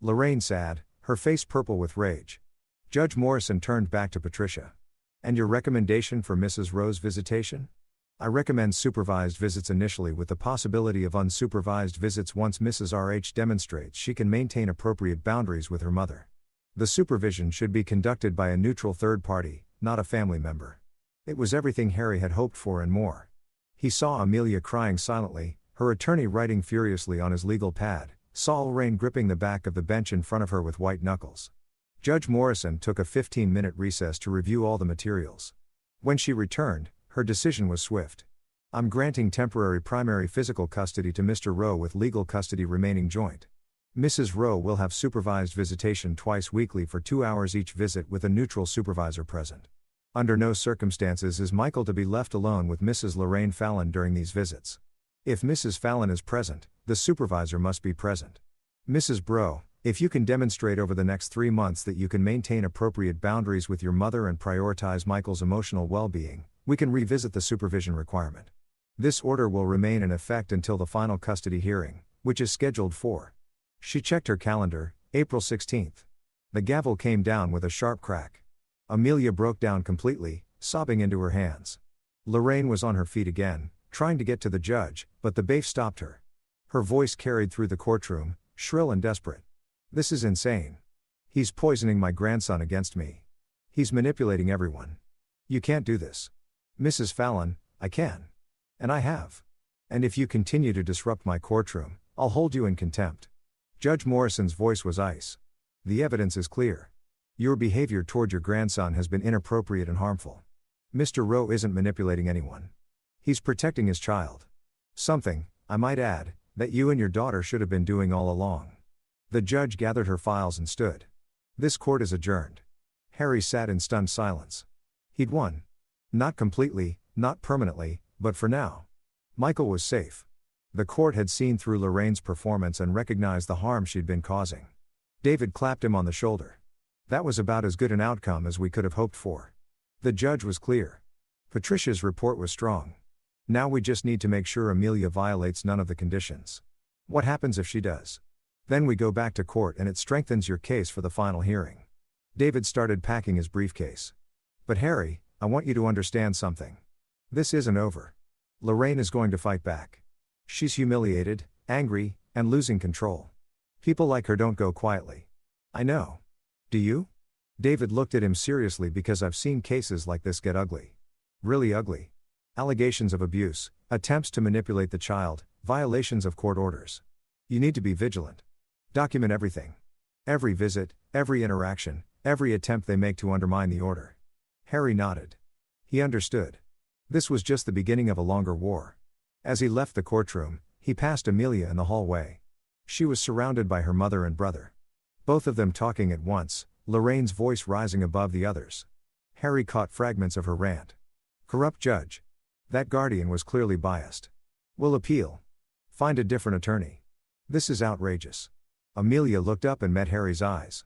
Lorraine sat, her face purple with rage. Judge Morrison turned back to Patricia. And your recommendation for Mrs. Rowe's visitation? I recommend supervised visits initially with the possibility of unsupervised visits once Mrs. RH demonstrates she can maintain appropriate boundaries with her mother. The supervision should be conducted by a neutral third party, not a family member. It was everything Harry had hoped for and more. He saw Amelia crying silently, her attorney writing furiously on his legal pad, saw Lorraine gripping the back of the bench in front of her with white knuckles. Judge Morrison took a 15-minute recess to review all the materials. When she returned, her decision was swift. I'm granting temporary primary physical custody to Mr. Rowe with legal custody remaining joint. Mrs. Rowe will have supervised visitation twice weekly for 2 hours each visit with a neutral supervisor present. Under no circumstances is Michael to be left alone with Mrs. Lorraine Fallon during these visits. If Mrs. Fallon is present, the supervisor must be present. Mrs. Rowe, if you can demonstrate over the next 3 months that you can maintain appropriate boundaries with your mother and prioritize Michael's emotional well-being, we can revisit the supervision requirement. This order will remain in effect until the final custody hearing, which is scheduled for. She checked her calendar, April 16. The gavel came down with a sharp crack. Amelia broke down completely, sobbing into her hands. Lorraine was on her feet again, trying to get to the judge, but the bailiff stopped her. Her voice carried through the courtroom, shrill and desperate. This is insane. He's poisoning my grandson against me. He's manipulating everyone. You can't do this. Mrs. Fallon, I can. And I have. And if you continue to disrupt my courtroom, I'll hold you in contempt. Judge Morrison's voice was ice. The evidence is clear. Your behavior toward your grandson has been inappropriate and harmful. Mr. Rowe isn't manipulating anyone. He's protecting his child. Something, I might add, that you and your daughter should have been doing all along. The judge gathered her files and stood. This court is adjourned. Harry sat in stunned silence. He'd won. Not completely, not permanently, but for now. Michael was safe. The court had seen through Lorraine's performance and recognized the harm she'd been causing. David clapped him on the shoulder. That was about as good an outcome as we could have hoped for. The judge was clear. Patricia's report was strong. Now we just need to make sure Amelia violates none of the conditions. What happens if she does? Then we go back to court and it strengthens your case for the final hearing. David started packing his briefcase. But Harry, I want you to understand something. This isn't over. Lorraine is going to fight back. She's humiliated, angry, and losing control. People like her don't go quietly. I know. Do you? David looked at him seriously because I've seen cases like this get ugly. Really ugly. Allegations of abuse, attempts to manipulate the child, violations of court orders. You need to be vigilant. Document everything. Every visit, every interaction, every attempt they make to undermine the order. Harry nodded. He understood. This was just the beginning of a longer war. As he left the courtroom, he passed Amelia in the hallway. She was surrounded by her mother and brother. Both of them talking at once, Lorraine's voice rising above the others. Harry caught fragments of her rant. Corrupt judge. That guardian was clearly biased. Will appeal. Find a different attorney. This is outrageous. Amelia looked up and met Harry's eyes.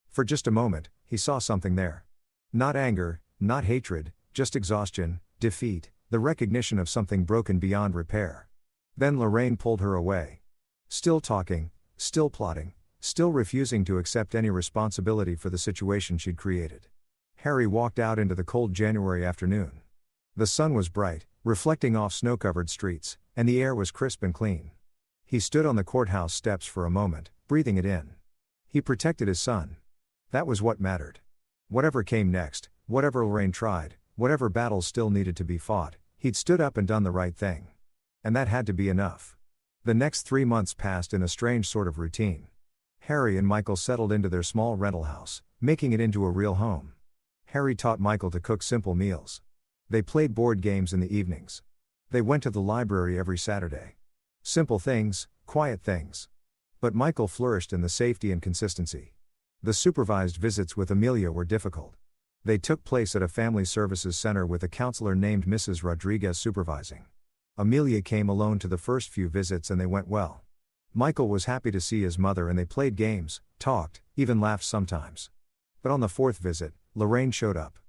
For just a moment, he saw something there. Not anger, not hatred, just exhaustion, defeat, the recognition of something broken beyond repair. Then Lorraine pulled her away. Still talking, still plotting, still refusing to accept any responsibility for the situation she'd created. Harry walked out into the cold January afternoon. The sun was bright, reflecting off snow-covered streets, and the air was crisp and clean. He stood on the courthouse steps for a moment, breathing it in. He protected his son. That was what mattered. Whatever came next, whatever Lorraine tried, whatever battles still needed to be fought, he'd stood up and done the right thing. And that had to be enough. The next 3 months passed in a strange sort of routine. Harry and Michael settled into their small rental house, making it into a real home. Harry taught Michael to cook simple meals. They played board games in the evenings. They went to the library every Saturday. Simple things, quiet things. But Michael flourished in the safety and consistency. The supervised visits with Amelia were difficult. They took place at a family services center with a counselor named Mrs. Rodriguez supervising. Amelia came alone to the first few visits and they went well. Michael was happy to see his mother and they played games, talked, even laughed sometimes. But on the 4th visit, Lorraine showed up.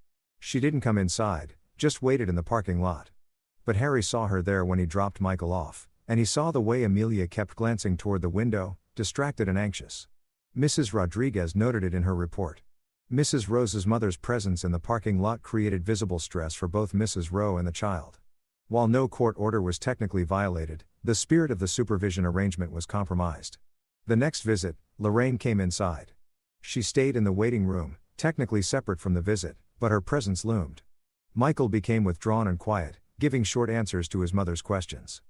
She didn't come inside, just waited in the parking lot. But Harry saw her there when he dropped Michael off, and he saw the way Amelia kept glancing toward the window, distracted and anxious. Mrs. Rodriguez noted it in her report. Mrs. Rose's mother's presence in the parking lot created visible stress for both Mrs. Rowe and the child. While no court order was technically violated, the spirit of the supervision arrangement was compromised. The next visit, Lorraine came inside. She stayed in the waiting room, technically separate from the visit, but her presence loomed. Michael became withdrawn and quiet, giving short answers to his mother's questions.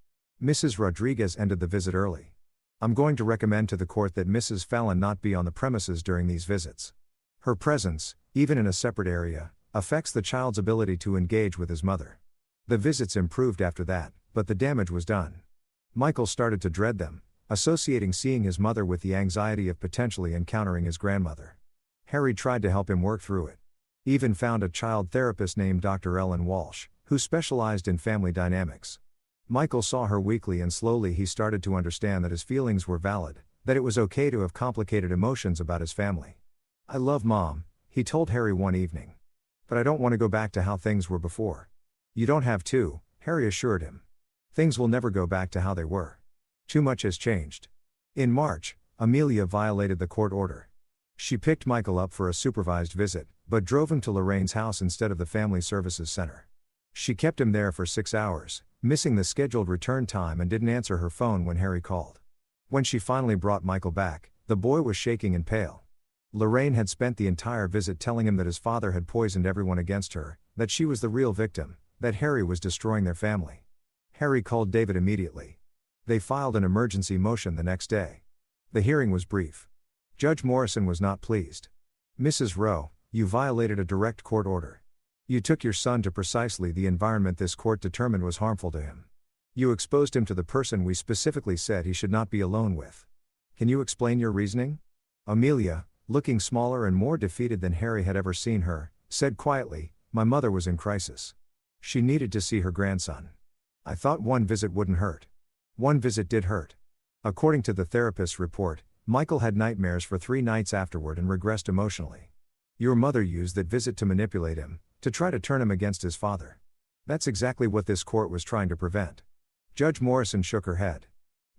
Mrs. Rodriguez ended the visit early. I'm going to recommend to the court that Mrs. Fallon not be on the premises during these visits. Her presence, even in a separate area, affects the child's ability to engage with his mother. The visits improved after that, but the damage was done. Michael started to dread them, associating seeing his mother with the anxiety of potentially encountering his grandmother. Harry tried to help him work through it. Even found a child therapist named Dr. Ellen Walsh, who specialized in family dynamics. Michael saw her weekly, and slowly he started to understand that his feelings were valid, that it was okay to have complicated emotions about his family. "I love Mom," he told Harry one evening. "But I don't want to go back to how things were before." "You don't have to," Harry assured him. "Things will never go back to how they were. Too much has changed." In March, Amelia violated the court order. She picked Michael up for a supervised visit, but drove him to Lorraine's house instead of the Family Services Center. She kept him there for 6 hours, missing the scheduled return time, and didn't answer her phone when Harry called. When she finally brought Michael back, the boy was shaking and pale. Lorraine had spent the entire visit telling him that his father had poisoned everyone against her, that she was the real victim, that Harry was destroying their family. Harry called David immediately. They filed an emergency motion the next day. The hearing was brief. Judge Morrison was not pleased. "Mrs. Rowe, you violated a direct court order. You took your son to precisely the environment this court determined was harmful to him. You exposed him to the person we specifically said he should not be alone with. Can you explain your reasoning?" Amelia, looking smaller and more defeated than Harry had ever seen her, said quietly, "My mother was in crisis. She needed to see her grandson. I thought one visit wouldn't hurt. One visit did hurt." According to the therapist's report, Michael had nightmares for 3 nights afterward and regressed emotionally. "Your mother used that visit to manipulate him, to try to turn him against his father. That's exactly what this court was trying to prevent." Judge Morrison shook her head.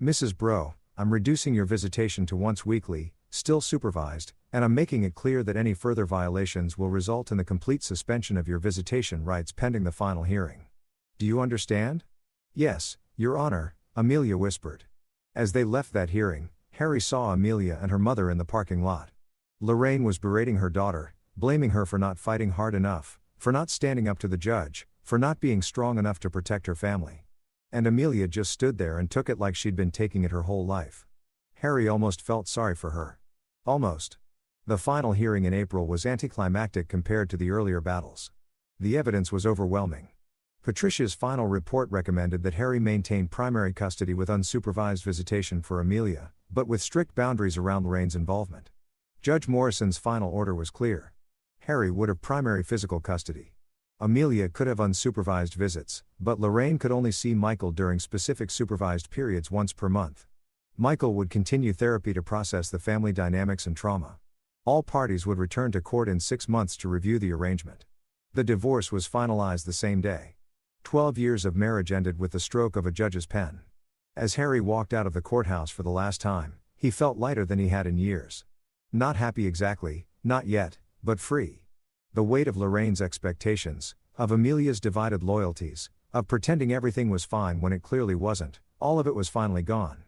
"Mrs. Brough, I'm reducing your visitation to once weekly, still supervised, and I'm making it clear that any further violations will result in the complete suspension of your visitation rights pending the final hearing. Do you understand?" "Yes, Your Honor," Amelia whispered. As they left that hearing, Harry saw Amelia and her mother in the parking lot. Lorraine was berating her daughter, blaming her for not fighting hard enough, for not standing up to the judge, for not being strong enough to protect her family. And Amelia just stood there and took it like she'd been taking it her whole life. Harry almost felt sorry for her. Almost. The final hearing in April was anticlimactic compared to the earlier battles. The evidence was overwhelming. Patricia's final report recommended that Harry maintain primary custody with unsupervised visitation for Amelia, but with strict boundaries around Lorraine's involvement. Judge Morrison's final order was clear. Harry would have primary physical custody. Amelia could have unsupervised visits, but Lorraine could only see Michael during specific supervised periods once per month. Michael would continue therapy to process the family dynamics and trauma. All parties would return to court in 6 months to review the arrangement. The divorce was finalized the same day. 12 years of marriage ended with the stroke of a judge's pen. As Harry walked out of the courthouse for the last time, he felt lighter than he had in years. Not happy exactly, not yet, but free. The weight of Lorraine's expectations, of Amelia's divided loyalties, of pretending everything was fine when it clearly wasn't, all of it was finally gone.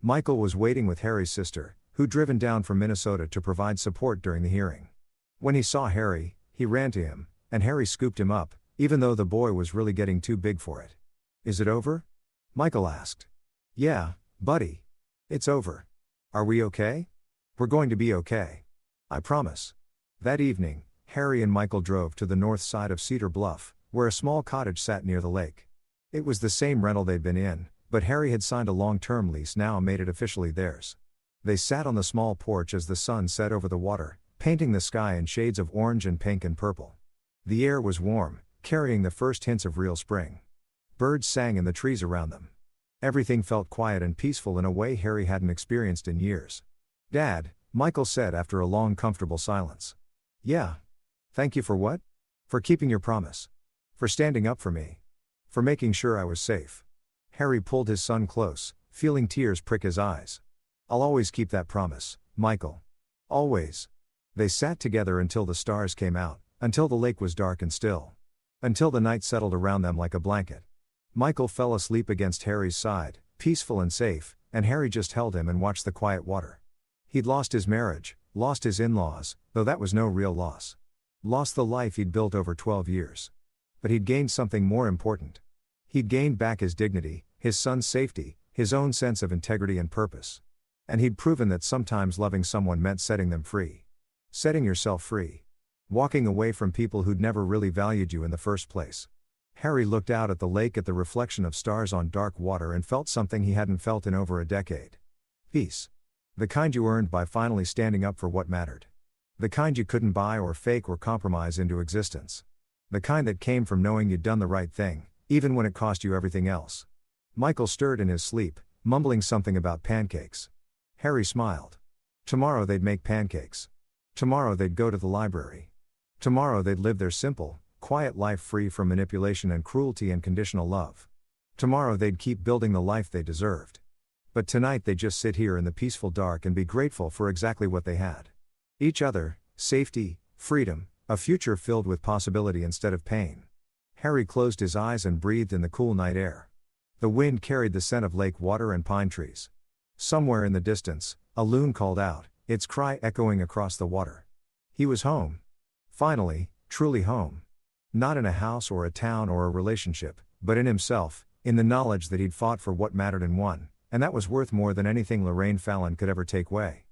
Michael was waiting with Harry's sister, who'd driven down from Minnesota to provide support during the hearing. When he saw Harry, he ran to him, and Harry scooped him up, even though the boy was really getting too big for it. "Is it over?" Michael asked. "Yeah, buddy. It's over. Are we okay?" "We're going to be okay. I promise." That evening, Harry and Michael drove to the north side of Cedar Bluff, where a small cottage sat near the lake. It was the same rental they'd been in, but Harry had signed a long-term lease now and made it officially theirs. They sat on the small porch as the sun set over the water, painting the sky in shades of orange and pink and purple. The air was warm, carrying the first hints of real spring. Birds sang in the trees around them. Everything felt quiet and peaceful in a way Harry hadn't experienced in years. "Dad," Michael said after a long comfortable silence. "Yeah. Thank you for what?" "For keeping your promise. For standing up for me. For making sure I was safe." Harry pulled his son close, feeling tears prick his eyes. "I'll always keep that promise, Michael. Always." They sat together until the stars came out, until the lake was dark and still. Until the night settled around them like a blanket. Michael fell asleep against Harry's side, peaceful and safe, and Harry just held him and watched the quiet water. He'd lost his marriage, lost his in-laws, though that was no real loss. Lost the life he'd built over 12 years. But he'd gained something more important. He'd gained back his dignity, his son's safety, his own sense of integrity and purpose. And he'd proven that sometimes loving someone meant setting them free. Setting yourself free. Walking away from people who'd never really valued you in the first place. Harry looked out at the lake at the reflection of stars on dark water and felt something he hadn't felt in over a decade. Peace. The kind you earned by finally standing up for what mattered. The kind you couldn't buy or fake or compromise into existence. The kind that came from knowing you'd done the right thing, even when it cost you everything else. Michael stirred in his sleep, mumbling something about pancakes. Harry smiled. Tomorrow they'd make pancakes. Tomorrow they'd go to the library. Tomorrow they'd live their simple, quiet life free from manipulation and cruelty and conditional love. Tomorrow they'd keep building the life they deserved. But tonight they'd just sit here in the peaceful dark and be grateful for exactly what they had. Each other, safety, freedom, a future filled with possibility instead of pain. Harry closed his eyes and breathed in the cool night air. The wind carried the scent of lake water and pine trees. Somewhere in the distance, a loon called out, its cry echoing across the water. He was home. Finally, truly home. Not in a house or a town or a relationship, but in himself, in the knowledge that he'd fought for what mattered and won, and that was worth more than anything Lorraine Fallon could ever take away.